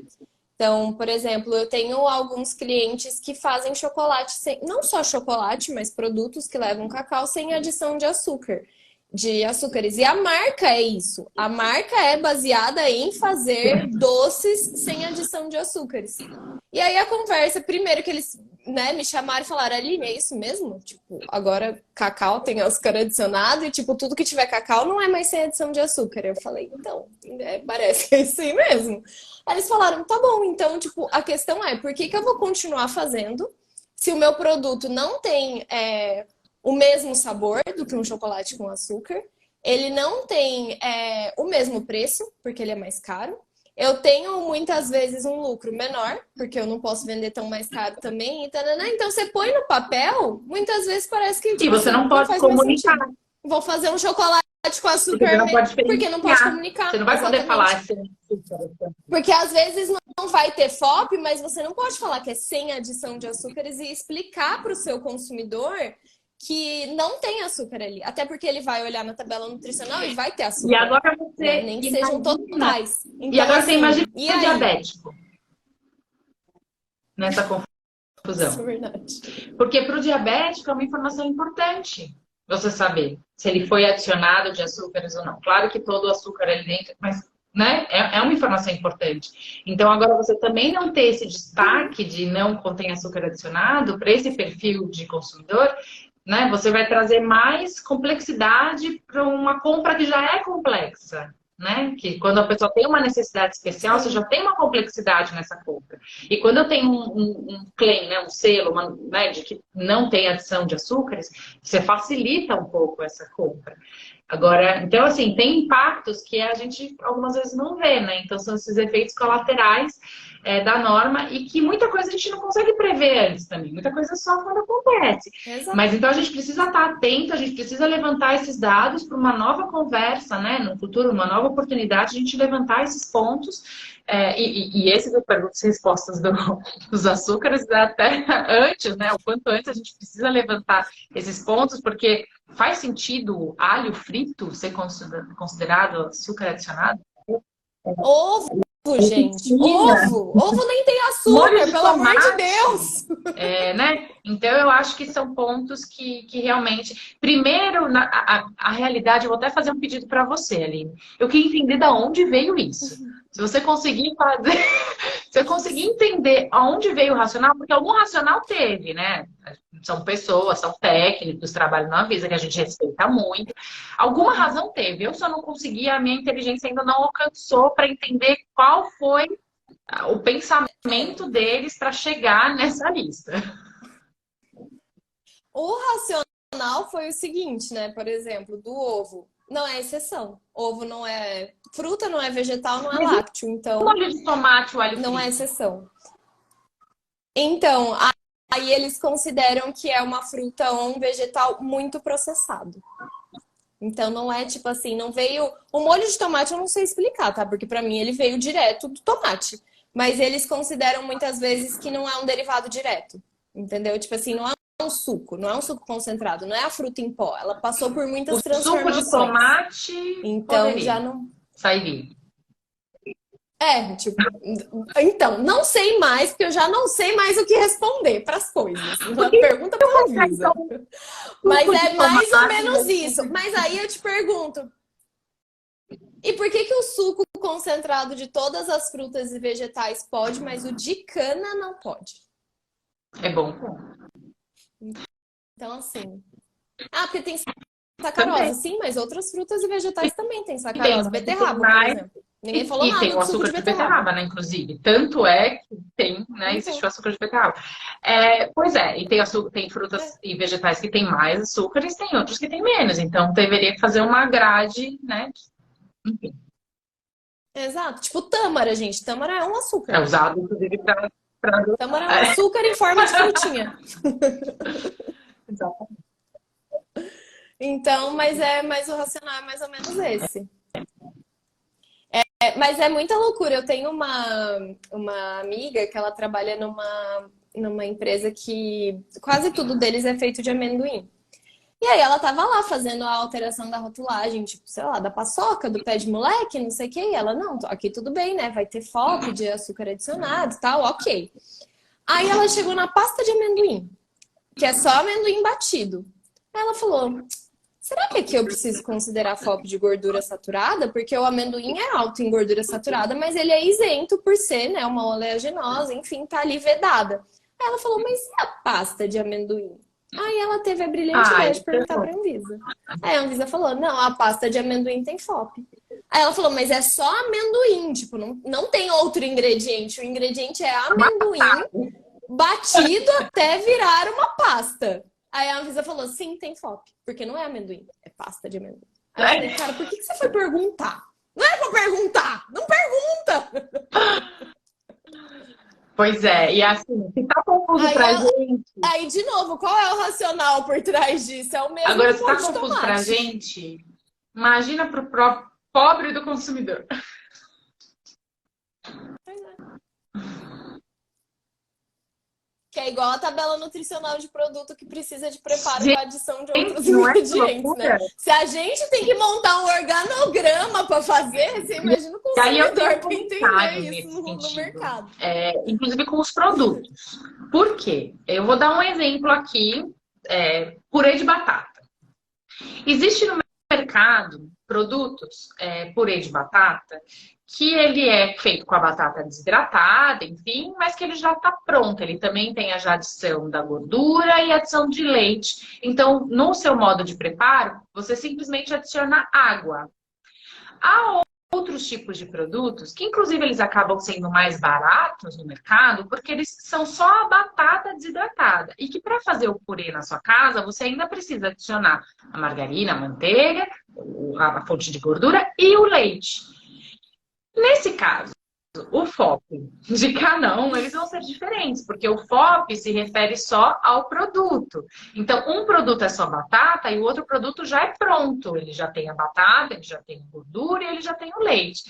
Então, por exemplo, eu tenho alguns clientes que fazem chocolate não só chocolate, mas produtos que levam cacau sem adição de açúcares. E a marca é isso. A marca é baseada em fazer doces sem adição de açúcares. E aí a conversa, primeiro que eles, né, me chamaram e falaram, Aline, é isso mesmo? Tipo, agora cacau tem açúcar adicionado e, tipo, tudo que tiver cacau não é mais sem adição de açúcar. Eu falei, então, parece que é isso aí mesmo. Aí eles falaram, tá bom, então, tipo, a questão é, por que eu vou continuar fazendo se o meu produto não tem o mesmo sabor do que um chocolate com açúcar? Ele não tem o mesmo preço, porque ele é mais caro. Eu tenho muitas vezes um lucro menor, porque eu não posso vender tão mais caro também. Então você põe no papel, muitas vezes parece que tipo, você não pode comunicar. Vou fazer um chocolate com açúcar porque não pode comunicar. Você não vai poder falar porque às vezes não vai ter FOP, mas você não pode falar que é sem adição de açúcares e explicar para o seu consumidor que não tem açúcar ali. Até porque ele vai olhar na tabela nutricional e vai ter açúcar. E agora você... Né? Nem que sejam totais. Então, e agora assim, você imagina o diabético nessa confusão. Isso é verdade. Porque para o diabético é uma informação importante você saber se ele foi adicionado de açúcares ou não. Claro que todo o açúcar ali dentro, mas né, é uma informação importante. Então agora você também não ter esse destaque de não contém açúcar adicionado para esse perfil de consumidor, né? Você vai trazer mais complexidade para uma compra que já é complexa, né? Que quando a pessoa tem uma necessidade especial, você já tem uma complexidade nessa compra. E quando eu tenho um claim, né, um selo, né, de que não tem adição de açúcares, você facilita um pouco essa compra. Agora, então assim, tem impactos que a gente algumas vezes não vê, né? Então são esses efeitos colaterais da norma e que muita coisa a gente não consegue prever antes também. Muita coisa só quando acontece. Exato. Mas então a gente precisa estar atento, a gente precisa levantar esses dados para uma nova conversa, né? No futuro, uma nova oportunidade, a gente levantar esses pontos. Esses perguntas e respostas dos açúcares até antes, né? O quanto antes a gente precisa levantar esses pontos, porque faz sentido alho frito ser considerado açúcar adicionado? Ovo, gente. Mentira. Ovo nem tem Molho açúcar, de pelo amor de tomate. Deus. Né? Então, eu acho que são pontos que realmente... Primeiro, a realidade, eu vou até fazer um pedido para você, Aline. Eu queria entender de onde veio isso. Se você conseguir fazer... Se eu conseguir entender aonde veio o racional, porque algum racional teve, né? São pessoas, são técnicos, trabalham na Anvisa, que a gente respeita muito. Alguma razão teve. Eu só não consegui, a minha inteligência ainda não alcançou para entender qual foi o pensamento deles para chegar nessa lista. O racional foi o seguinte, né? Por exemplo, do ovo. Não é exceção. Ovo não é fruta, não é vegetal, não é lácteo. Então, o molho de tomate, o alho não é frito. exceção. Então, aí eles consideram que é uma fruta ou um vegetal muito processado. Então, não é tipo assim, não veio... O molho de tomate eu não sei explicar, tá? Porque pra mim ele veio direto do tomate. Mas eles consideram muitas vezes que não é um derivado direto. Entendeu? Tipo assim, não é um suco, não é um suco concentrado, não é a fruta em pó. Ela passou por muitas O suco transformações. de tomate Então, poderia já não... sair. Tipo, então, não sei mais, porque eu já não sei mais o que responder para as coisas. Uma pergunta para Anvisa. Mas é mais ou menos isso. Mas aí eu te pergunto, e por que o suco concentrado de todas as frutas e vegetais pode, mas o de cana não pode? É bom. Então, assim... porque tem sacarose. Também. Sim, mas outras frutas e vegetais também têm sacarose. Tem, Beterraba, por exemplo. Ninguém falou nada tem o do suco açúcar de de beterraba, né? Inclusive. Tanto é que tem, né? Existe o açúcar de beterraba. Pois é, e tem frutas e vegetais que têm mais açúcares, tem outros que têm menos. Então, deveria fazer uma grade, né? Enfim. Exato. Tipo tâmara, gente. Tâmara é um açúcar. É usado, inclusive, para... Tâmara é um açúcar em forma de frutinha. Exatamente. Então, mas o racional é mais ou menos esse. Mas é muita loucura. Eu tenho uma amiga que ela trabalha numa empresa que quase tudo deles é feito de amendoim. E aí ela tava lá fazendo a alteração da rotulagem, tipo, sei lá, da paçoca, do pé de moleque, não sei o que. E ela, não, aqui tudo bem, né? Vai ter FOP de açúcar adicionado e tal, ok. Aí ela chegou na pasta de amendoim, que é só amendoim batido. Aí ela falou, será que aqui eu preciso considerar FOP de gordura saturada? Porque o amendoim é alto em gordura saturada, mas ele é isento por ser, né, uma oleaginosa, enfim, tá ali vedada. Aí ela falou, mas e a pasta de amendoim? Aí ela teve a brilhante ideia de perguntar pra Anvisa. Aí a Anvisa falou, não, a pasta de amendoim tem FOP. Aí ela falou, mas é só amendoim, tipo, não tem outro ingrediente. O ingrediente é amendoim batido até virar uma pasta. Aí a Anvisa falou, sim, tem FOP, porque não é amendoim, é pasta de amendoim. Aí eu falei, cara, por que você foi perguntar? Não é pra perguntar, não pergunta! Pois é, e assim, se tá confuso pra gente... Aí, de novo, qual é o racional por trás disso? É o mesmo Agora, que se tá molho de confuso tomate. pra gente, imagina pro pobre do consumidor. Que é igual a tabela nutricional de produto que precisa de preparo Gente, com adição de outros não é ingredientes, né? Se a gente tem que montar um organograma para fazer, você imagina o E aí eu tenho consumidor para um entender comentário isso nesse no sentido, mercado. inclusive com os produtos. Por quê? Eu vou dar um exemplo aqui, purê de batata. Existe no mercado produtos, purê de batata, que ele é feito com a batata desidratada, enfim, mas que ele já está pronto. Ele também tem a adição da gordura e adição de leite. Então, no seu modo de preparo, você simplesmente adiciona água. Há outros tipos de produtos que, inclusive, eles acabam sendo mais baratos no mercado porque eles são só a batata desidratada. E que para fazer o purê na sua casa, você ainda precisa adicionar a margarina, a manteiga, a fonte de gordura e o leite. Nesse caso, o FOP de cada um, eles vão ser diferentes, porque o FOP se refere só ao produto. Então, um produto é só batata e o outro produto já é pronto. Ele já tem a batata, ele já tem a gordura e ele já tem o leite.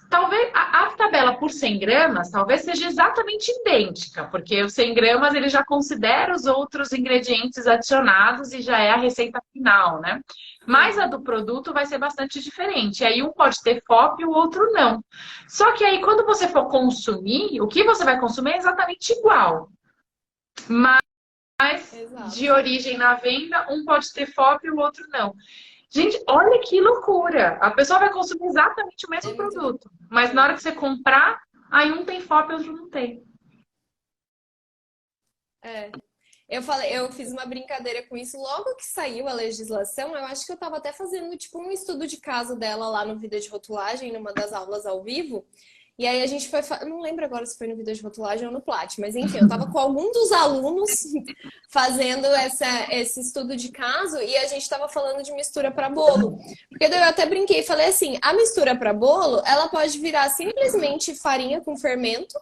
Talvez a tabela por 100 gramas talvez seja exatamente idêntica, porque os 100 gramas ele já considera os outros ingredientes adicionados e já é a receita final, né? Mas a do produto vai ser bastante diferente. E aí um pode ter FOP e o outro não. Só que aí quando você for consumir, o que você vai consumir é exatamente igual. Mas de origem na venda, um pode ter FOP e o outro não. Gente, olha que loucura! A pessoa vai consumir exatamente o mesmo produto, mas na hora que você comprar, aí um tem FOP e outro não tem. Eu fiz uma brincadeira com isso logo que saiu a legislação. Eu acho que eu estava até fazendo tipo um estudo de caso dela lá no Vida de Rotulagem, numa das aulas ao vivo. E aí a gente foi, não lembro agora se foi no Vida de Rotulagem ou no Plat, mas enfim, eu tava com algum dos alunos fazendo esse estudo de caso e a gente tava falando de mistura para bolo. Porque daí eu até brinquei e falei assim, a mistura para bolo, ela pode virar simplesmente farinha com fermento.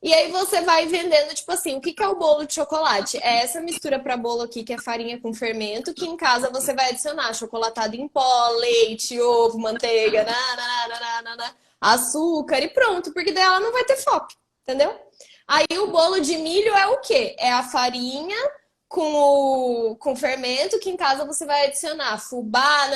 E aí você vai vendendo, tipo assim, o que é o bolo de chocolate? É essa mistura para bolo aqui, que é farinha com fermento, que em casa você vai adicionar chocolatado em pó, leite, ovo, manteiga, açúcar e pronto, porque daí ela não vai ter FOP, entendeu? Aí o bolo de milho é o quê? É a farinha com fermento, que em casa você vai adicionar fubá,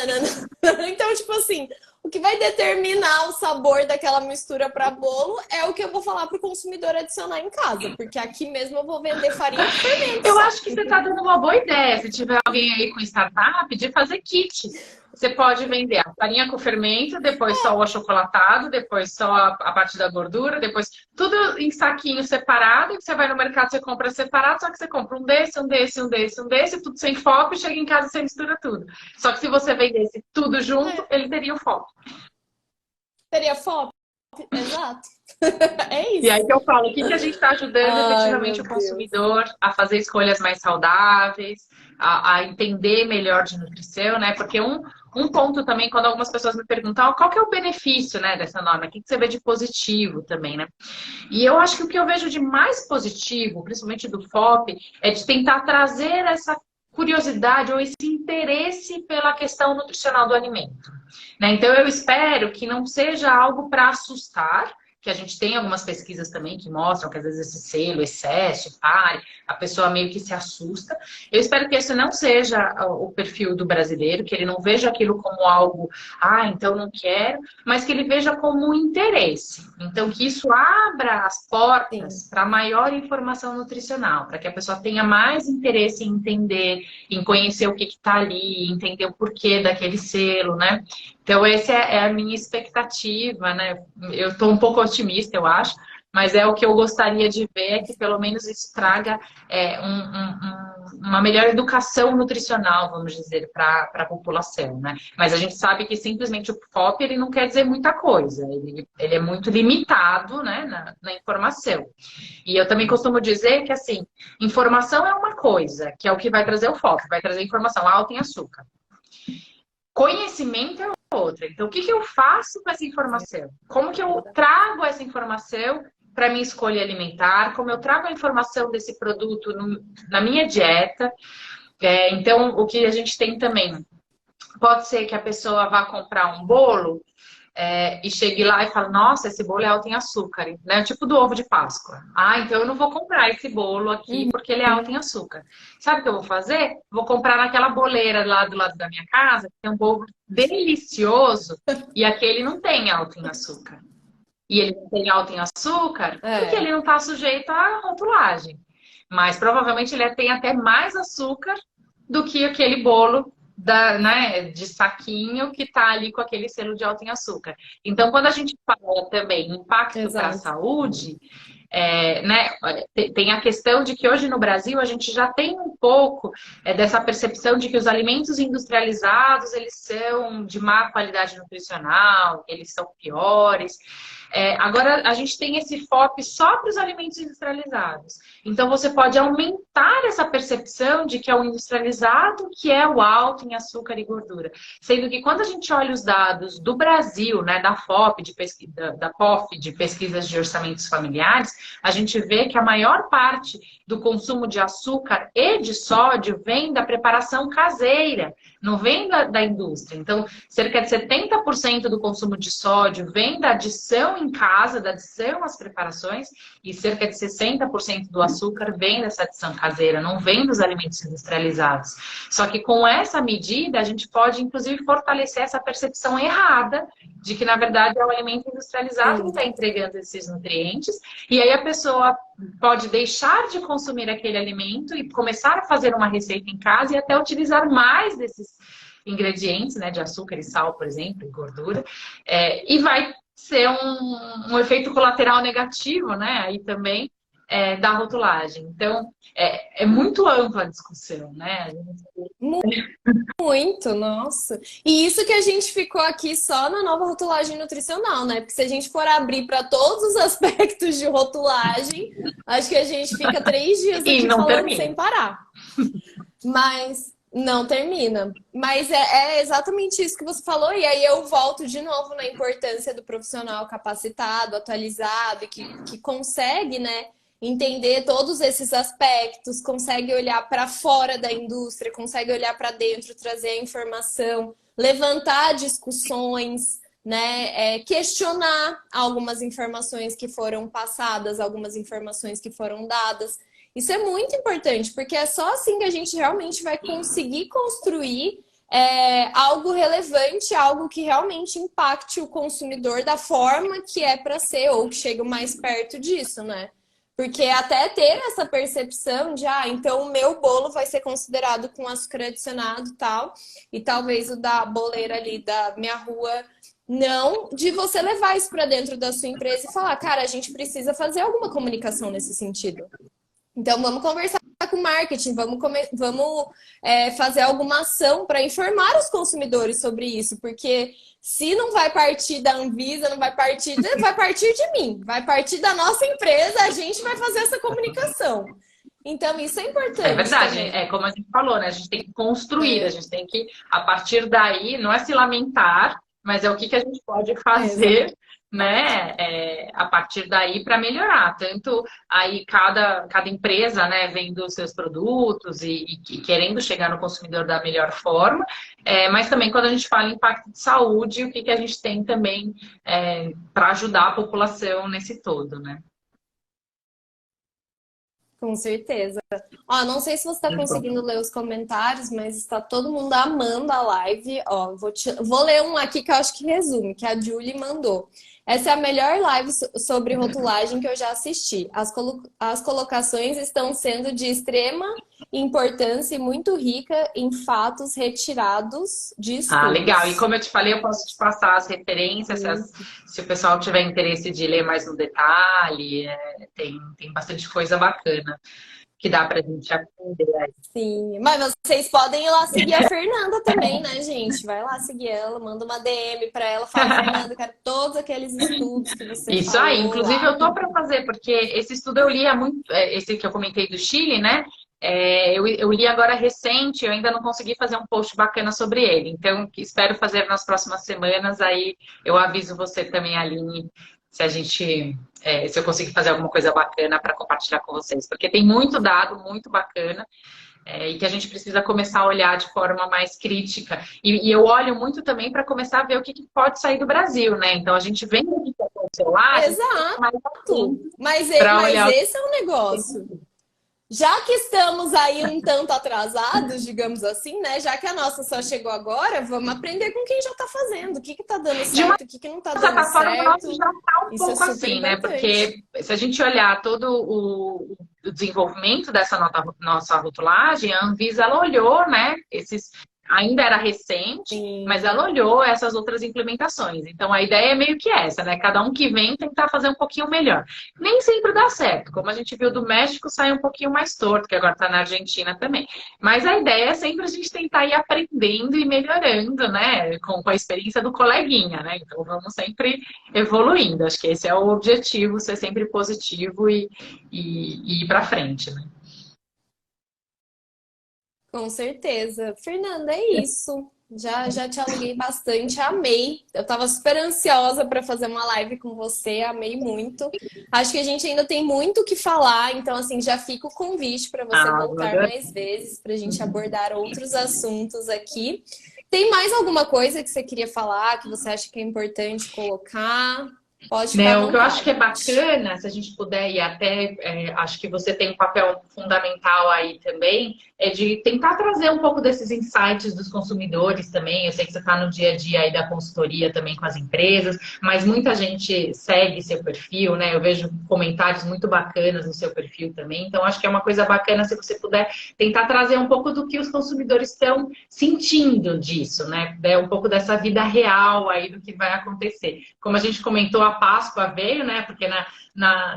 Então, tipo assim, o que vai determinar o sabor daquela mistura para bolo é o que eu vou falar para o consumidor adicionar em casa, porque aqui mesmo eu vou vender farinha com fermento. Eu acho que você está dando uma boa ideia. Se tiver alguém aí com startup, de fazer kit. Você pode vender a farinha com fermento, depois só o achocolatado, depois só a parte da gordura, depois tudo em saquinho separado. E você vai no mercado, você compra separado, só que você compra um desse, um desse, um desse, um desse, tudo sem FOP, chega em casa e você mistura tudo. Só que se você vendesse tudo junto, ele teria o FOP. Teria FOP, exato. É isso. E aí que eu falo, o que a gente está ajudando efetivamente o consumidor a fazer escolhas mais saudáveis, a entender melhor de nutrição, né? Porque um ponto também, quando algumas pessoas me perguntam qual que é o benefício, né, dessa norma, o que você vê de positivo também, né? E eu acho que o que eu vejo de mais positivo, principalmente do FOP, é de tentar trazer essa curiosidade ou esse interesse pela questão nutricional do alimento, né? Então eu espero que não seja algo para assustar, que a gente tem algumas pesquisas também que mostram que às vezes esse selo, excesso, pare, a pessoa meio que se assusta. Eu espero que esse não seja o perfil do brasileiro, que ele não veja aquilo como algo, então não quero, mas que ele veja como um interesse. Então que isso abra as portas para maior informação nutricional, para que a pessoa tenha mais interesse em entender, em conhecer o que está ali, entender o porquê daquele selo, né? Então, essa é a minha expectativa, né? Eu estou um pouco otimista, eu acho, mas é o que eu gostaria de ver, que pelo menos isso traga uma melhor educação nutricional, vamos dizer, para a população, né? Mas a gente sabe que simplesmente o FOP ele não quer dizer muita coisa, ele é muito limitado, né, na informação. E eu também costumo dizer que, assim, informação é uma coisa, que é o que vai trazer o FOP, vai trazer informação alta em açúcar. Conhecimento é outra. Então, o que eu faço com essa informação? Como que eu trago essa informação para minha escolha alimentar? Como eu trago a informação desse produto na minha dieta? Então, o que a gente tem também, pode ser que a pessoa vá comprar um bolo e chegue lá e fale, nossa, esse bolo é alto em açúcar, né? Tipo do ovo de Páscoa. Então eu não vou comprar esse bolo aqui porque ele é alto em açúcar. Sabe o que eu vou fazer? Vou comprar naquela boleira lá do lado da minha casa, que tem um bolo delicioso e aquele não tem alto em açúcar. E ele não tem alto em açúcar porque ele não está sujeito à rotulagem. Mas provavelmente ele tem até mais açúcar do que aquele bolo de saquinho que está ali com aquele selo de alto em açúcar. Então, quando a gente fala também impacto para a saúde, né, tem a questão de que hoje no Brasil a gente já tem um pouco dessa percepção de que os alimentos industrializados eles são de má qualidade nutricional, eles são piores. Agora a gente tem esse FOP só para os alimentos industrializados. Então você pode aumentar afastar essa percepção de que é o industrializado que é o alto em açúcar e gordura. Sendo que quando a gente olha os dados do Brasil, né, da FOP, da POF, de pesquisas de orçamentos familiares, a gente vê que a maior parte do consumo de açúcar e de sódio vem da preparação caseira, não vem da indústria. Então, cerca de 70% do consumo de sódio vem da adição em casa, da adição às preparações, e cerca de 60% do açúcar vem dessa adição caseira, não vem dos alimentos industrializados. Só que com essa medida, a gente pode, inclusive, fortalecer essa percepção errada de que, na verdade, é o alimento industrializado que está entregando esses nutrientes, e aí a pessoa pode deixar de consumir aquele alimento e começar a fazer uma receita em casa e até utilizar mais desses ingredientes, né, de açúcar e sal, por exemplo, e gordura, e vai ser um efeito colateral negativo, né, aí também da rotulagem. Então, é muito ampla a discussão, né? Muito, nossa. E isso que a gente ficou aqui só na nova rotulagem nutricional, né? Porque se a gente for abrir para todos os aspectos de rotulagem, acho que a gente fica 3 dias aqui falando termina. Sem parar. Mas não termina. Mas é exatamente isso que você falou. E aí eu volto de novo na importância do profissional capacitado, atualizado, e que consegue, né, entender todos esses aspectos, consegue olhar para fora da indústria, consegue olhar para dentro, trazer a informação, levantar discussões, né, questionar algumas informações que foram passadas, algumas informações que foram dadas. Isso é muito importante, porque é só assim que a gente realmente vai conseguir construir algo relevante, algo que realmente impacte o consumidor da forma que é para ser, ou que chegue mais perto disso, né? Porque até ter essa percepção de, então o meu bolo vai ser considerado com açúcar adicionado e tal, e talvez o da boleira ali da minha rua não, de você levar isso para dentro da sua empresa e falar, cara, a gente precisa fazer alguma comunicação nesse sentido. Então vamos conversar com o marketing, vamos fazer alguma ação para informar os consumidores sobre isso, porque se não vai partir da Anvisa, vai partir de mim, vai partir da nossa empresa, a gente vai fazer essa comunicação. Então isso é importante. É verdade, também. Como a gente falou, né? A gente tem que construir, a gente tem que, a partir daí, não é se lamentar, mas é o que a gente pode fazer, né, a partir daí para melhorar. Tanto aí cada empresa, né, vendo os seus produtos e querendo chegar no consumidor da melhor forma, mas também quando a gente fala em impacto de saúde, o que a gente tem também para ajudar a população nesse todo, né? Com certeza. Ó, não sei se você está conseguindo ler os comentários, mas está todo mundo amando a live. Ó, vou ler um aqui que eu acho que resume, que a Julie mandou. Essa é a melhor live sobre rotulagem que eu já assisti. As colocações estão sendo de extrema importância e muito rica em fatos retirados de estudos. Ah, legal. E como eu te falei, eu posso te passar as referências, se o pessoal tiver interesse de ler mais no detalhe, tem bastante coisa bacana que dá pra gente aprender aí. Sim, mas vocês podem ir lá seguir a Fernanda também, né, gente? Vai lá seguir ela, manda uma DM pra ela, fala, Fernanda, quero todos aqueles estudos que você Isso falou aí, inclusive lá. eu tô para fazer, porque esse estudo eu li há muito, esse que eu comentei do Chile, né? Eu li agora recente, eu ainda não consegui fazer um post bacana sobre ele, então espero fazer nas próximas semanas, aí eu aviso você também, Aline, se eu conseguir fazer alguma coisa bacana para compartilhar com vocês, porque tem muito dado, muito bacana, e que a gente precisa começar a olhar de forma mais crítica. E eu olho muito também para começar a ver o que pode sair do Brasil, né? Então a gente vem aqui para o seu lado. Exato. Mas esse é um negócio. Já que estamos aí um tanto atrasados, digamos assim, né? Já que a nossa só chegou agora, vamos aprender com quem já está fazendo. O que está dando certo, o que não está dando certo. Nossa, já está um pouco assim, né? Porque se a gente olhar todo o desenvolvimento dessa nossa rotulagem, a Anvisa, ela olhou, né? Ainda era recente, mas ela olhou essas outras implementações. Então, a ideia é meio que essa, né? Cada um que vem tentar fazer um pouquinho melhor. Nem sempre dá certo. Como a gente viu do México, sai um pouquinho mais torto, que agora está na Argentina também. Mas a ideia é sempre a gente tentar ir aprendendo e melhorando, né? Com a experiência do coleguinha, né? Então, vamos sempre evoluindo. Acho que esse é o objetivo, ser sempre positivo e ir para frente, né? Com certeza. Fernanda, é isso. Já te aluguei bastante, amei. Eu tava super ansiosa para fazer uma live com você, amei muito. Acho que a gente ainda tem muito o que falar, então assim, já fica o convite para você Ah, vou voltar adorar. mais vezes para a gente abordar outros assuntos aqui. Tem mais alguma coisa que você queria falar, que você acha que é importante colocar? Pode ficar à Né, o que eu acho que é vontade. bacana, se a gente puder, e até acho que você tem um papel fundamental aí também, é de tentar trazer um pouco desses insights dos consumidores também. Eu sei que você está no dia a dia aí da consultoria também com as empresas, mas muita gente segue seu perfil, né? Eu vejo comentários muito bacanas no seu perfil também. Então, acho que é uma coisa bacana se você puder tentar trazer um pouco do que os consumidores estão sentindo disso, né? Um pouco dessa vida real aí do que vai acontecer. Como a gente comentou, a Páscoa veio, né? Porque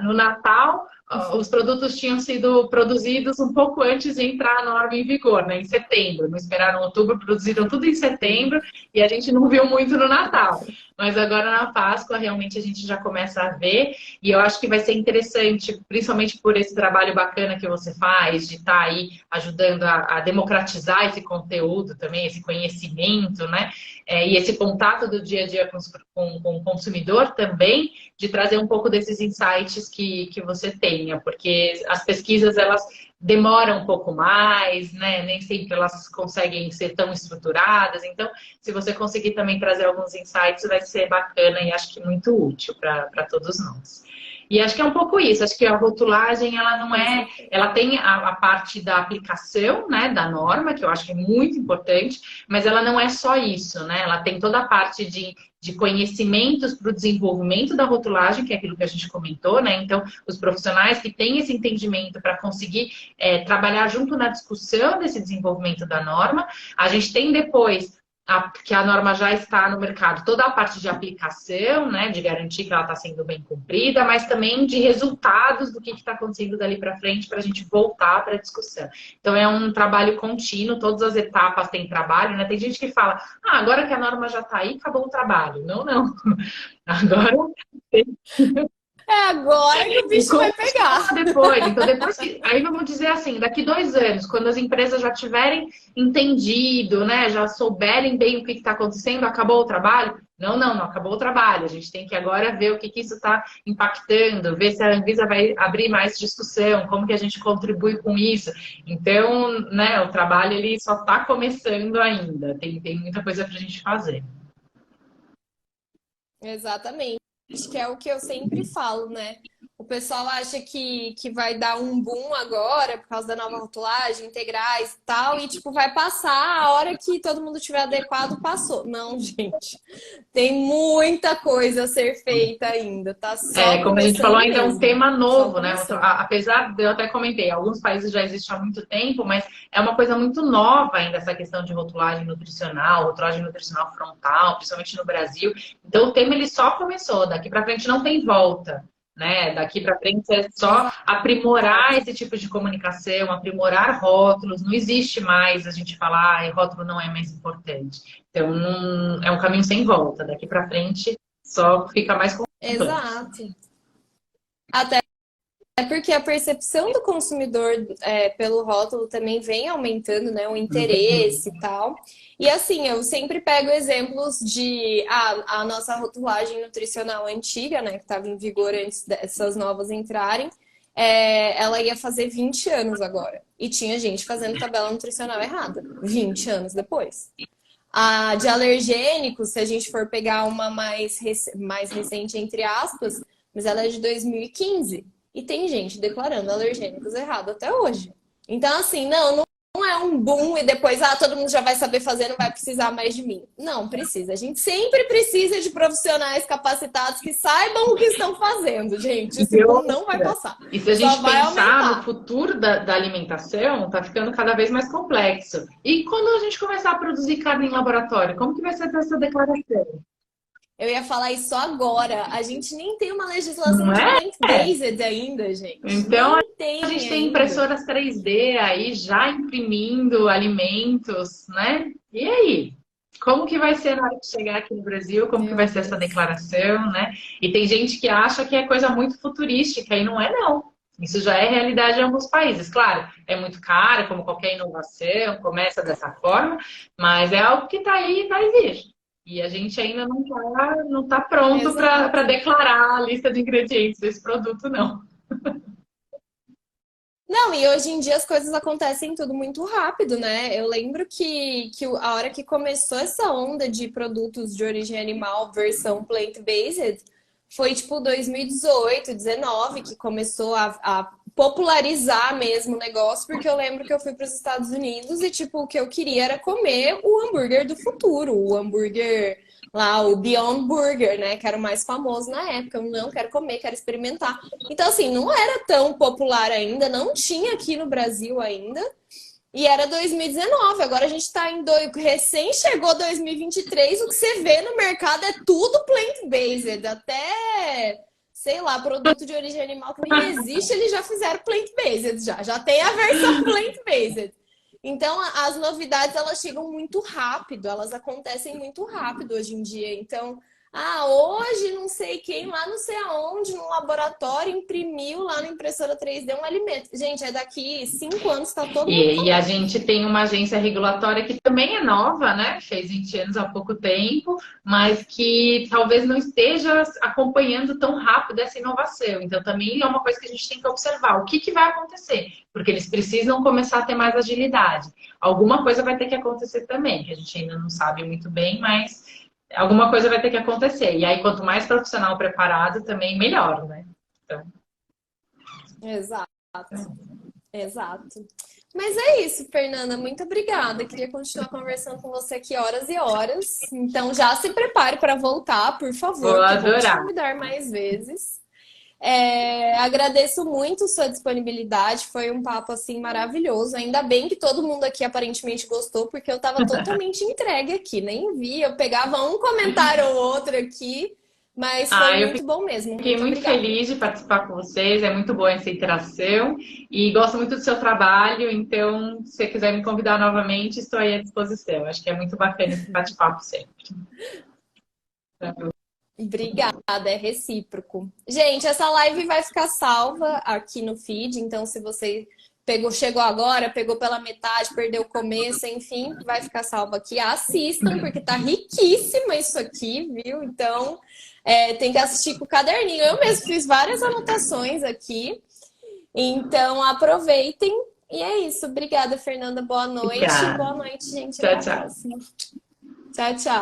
no Natal os produtos tinham sido produzidos um pouco antes de entrar a norma em vigor, né? Em setembro. Não esperaram outubro, produziram tudo em Sim. setembro e a gente não viu muito no Natal. Mas agora na Páscoa realmente a gente já começa a ver, e eu acho que vai ser interessante, principalmente por esse trabalho bacana que você faz, de estar aí ajudando a democratizar esse conteúdo também, esse conhecimento, né? E esse contato do dia a dia com o consumidor também, de trazer um pouco desses insights que você tenha, porque as pesquisas, elas demoram um pouco mais, né? Nem sempre elas conseguem ser tão estruturadas. Então, se você conseguir também trazer alguns insights, vai ser bacana e acho que muito útil para todos nós. E acho que é um pouco isso. Acho que a rotulagem, ela não Com é... certeza. Ela tem a parte da aplicação, né, da norma, que eu acho que é muito importante, mas ela não é só isso, né? Ela tem toda a parte de conhecimentos para o desenvolvimento da rotulagem, que é aquilo que a gente comentou, né? Então, os profissionais que têm esse entendimento para conseguir trabalhar junto na discussão desse desenvolvimento da norma. A gente tem depois que a norma já está no mercado, toda a parte de aplicação, né, de garantir que ela está sendo bem cumprida, mas também de resultados do que está acontecendo dali para frente para a gente voltar para a discussão. Então é um trabalho contínuo, todas as etapas têm trabalho, né? Tem gente que fala, agora que a norma já está aí, acabou o trabalho. Não, não. Agora É agora que o e bicho vai continua pegar. depois. Então, depois que. Aí vamos dizer assim, daqui 2 anos, quando as empresas já tiverem entendido, né? Já souberem bem o que está acontecendo, acabou o trabalho? Não, não, não acabou o trabalho. A gente tem que agora ver o que isso está impactando, ver se a Anvisa vai abrir mais discussão, como que a gente contribui com isso. Então, né, o trabalho ele só está começando ainda. Tem muita coisa para a gente fazer. Exatamente, que é o que eu sempre falo, né? O pessoal acha que vai dar um boom agora por causa da nova rotulagem, integrais e tal, e tipo, vai passar a hora que todo mundo tiver adequado, passou. Não, gente. Tem muita coisa a ser feita ainda, tá só Como a gente falou, começando ainda é um mesmo. tema Só novo, né? começando. Apesar de eu até comentei, alguns países já existem há muito tempo, mas é uma coisa muito nova ainda essa questão de rotulagem nutricional frontal, principalmente no Brasil. Então o tema ele só começou, daqui para frente não tem volta, né? Daqui para frente é só aprimorar Exato. esse tipo de comunicação, aprimorar rótulos. Não existe mais a gente falar, rótulo não é mais importante. Então é um caminho sem volta. Daqui para frente só fica mais complexo. Exato. Até porque a percepção do consumidor pelo rótulo também vem aumentando, né? O interesse e tal. E assim, eu sempre pego exemplos de a nossa rotulagem nutricional antiga, né? Que estava em vigor antes dessas novas entrarem. Ela ia fazer 20 anos agora. E tinha gente fazendo tabela nutricional errada, 20 anos depois. A de alergênicos, se a gente for pegar uma mais recente, entre aspas, mas ela é de 2015. E tem gente declarando alergênicos errado até hoje. Então, assim, não é um boom e depois, todo mundo já vai saber fazer, não vai precisar mais de mim. Não, precisa. A gente sempre precisa de profissionais capacitados que saibam o que estão fazendo, gente. Esse E boom não vai outra, passar. e se a Só gente vai pensar no aumentar. futuro da alimentação, está ficando cada vez mais complexo. E quando a gente começar a produzir carne em laboratório, como que vai ser essa declaração? Eu ia falar isso agora. A gente nem tem uma legislação Não de é? plant-based ainda, gente. Então, Nem a gente tem tem ainda. impressoras 3D aí já imprimindo alimentos, né? E aí? Como que vai ser na hora de chegar aqui no Brasil? Como que Meu vai ser essa Deus. declaração, né? E tem gente que acha que é coisa muito futurística, e não é não. Isso já é realidade em alguns países. Claro, é muito caro, como qualquer inovação, começa dessa forma, mas é algo que está aí e vai vir. E a gente ainda não tá pronto para Exato. declarar a lista de ingredientes desse produto, não. Não, e hoje em dia as coisas acontecem tudo muito rápido, né? Eu lembro que a hora que começou essa onda de produtos de origem animal versão plant-based foi tipo 2018, 19 que começou a popularizar mesmo o negócio, porque eu lembro que eu fui para os Estados Unidos e tipo o que eu queria era comer o hambúrguer do futuro, o hambúrguer lá, o Beyond Burger, né? Que era o mais famoso na época. Eu não quero comer, quero experimentar. Então, assim, não era tão popular ainda, não tinha aqui no Brasil ainda. E era 2019, agora a gente está em recém chegou 2023, o que você vê no mercado é tudo plant-based, até, sei lá, produto de origem animal que nem existe, eles já fizeram plant-based, já tem a versão plant-based. Então, as novidades elas chegam muito rápido, elas acontecem muito rápido hoje em dia. Então, hoje não sei quem lá, não sei aonde, no laboratório, imprimiu lá na impressora 3D um alimento. Gente, é daqui 5 anos, tá todo mundo E a comendo. gente tem uma agência regulatória que também é nova, né? Fez 20 anos há pouco tempo, mas que talvez não esteja acompanhando tão rápido essa inovação. Então, também é uma coisa que a gente tem que observar. O que vai acontecer? Porque eles precisam começar a ter mais agilidade. Alguma coisa vai ter que acontecer também, que a gente ainda não sabe muito bem, mas alguma coisa vai ter que acontecer. E aí, quanto mais profissional preparado, também melhor, né? Então, Exato, exato. Mas é isso, Fernanda. Muito obrigada. Queria continuar conversando com você aqui horas e horas. Então já se prepare para voltar, por vou favor, que eu vou te adorar. convidar mais vezes. Agradeço muito sua disponibilidade, foi um papo assim maravilhoso. Ainda bem que todo mundo aqui aparentemente gostou, porque eu estava totalmente entregue aqui, nem vi. Eu pegava um comentário ou outro aqui, mas foi Eu muito bom mesmo. fiquei Muito muito obrigada. feliz de participar com vocês, é muito boa essa interação e gosto muito do seu trabalho, então se você quiser me convidar novamente, estou aí à disposição. Acho que é muito bacana esse bate-papo sempre. Obrigada, é recíproco. Gente, essa live vai ficar salva aqui no feed, então se você chegou agora, pegou pela metade, perdeu o começo, enfim, vai ficar salvo aqui. Assistam, porque tá riquíssima isso aqui, viu? Então, tem que assistir com o caderninho. Eu mesmo fiz várias anotações aqui, então aproveitem. E é isso. Obrigada, Fernanda. Boa noite. Obrigada. Boa noite, gente. Até Tchau, a tchau. próxima. Tchau, tchau.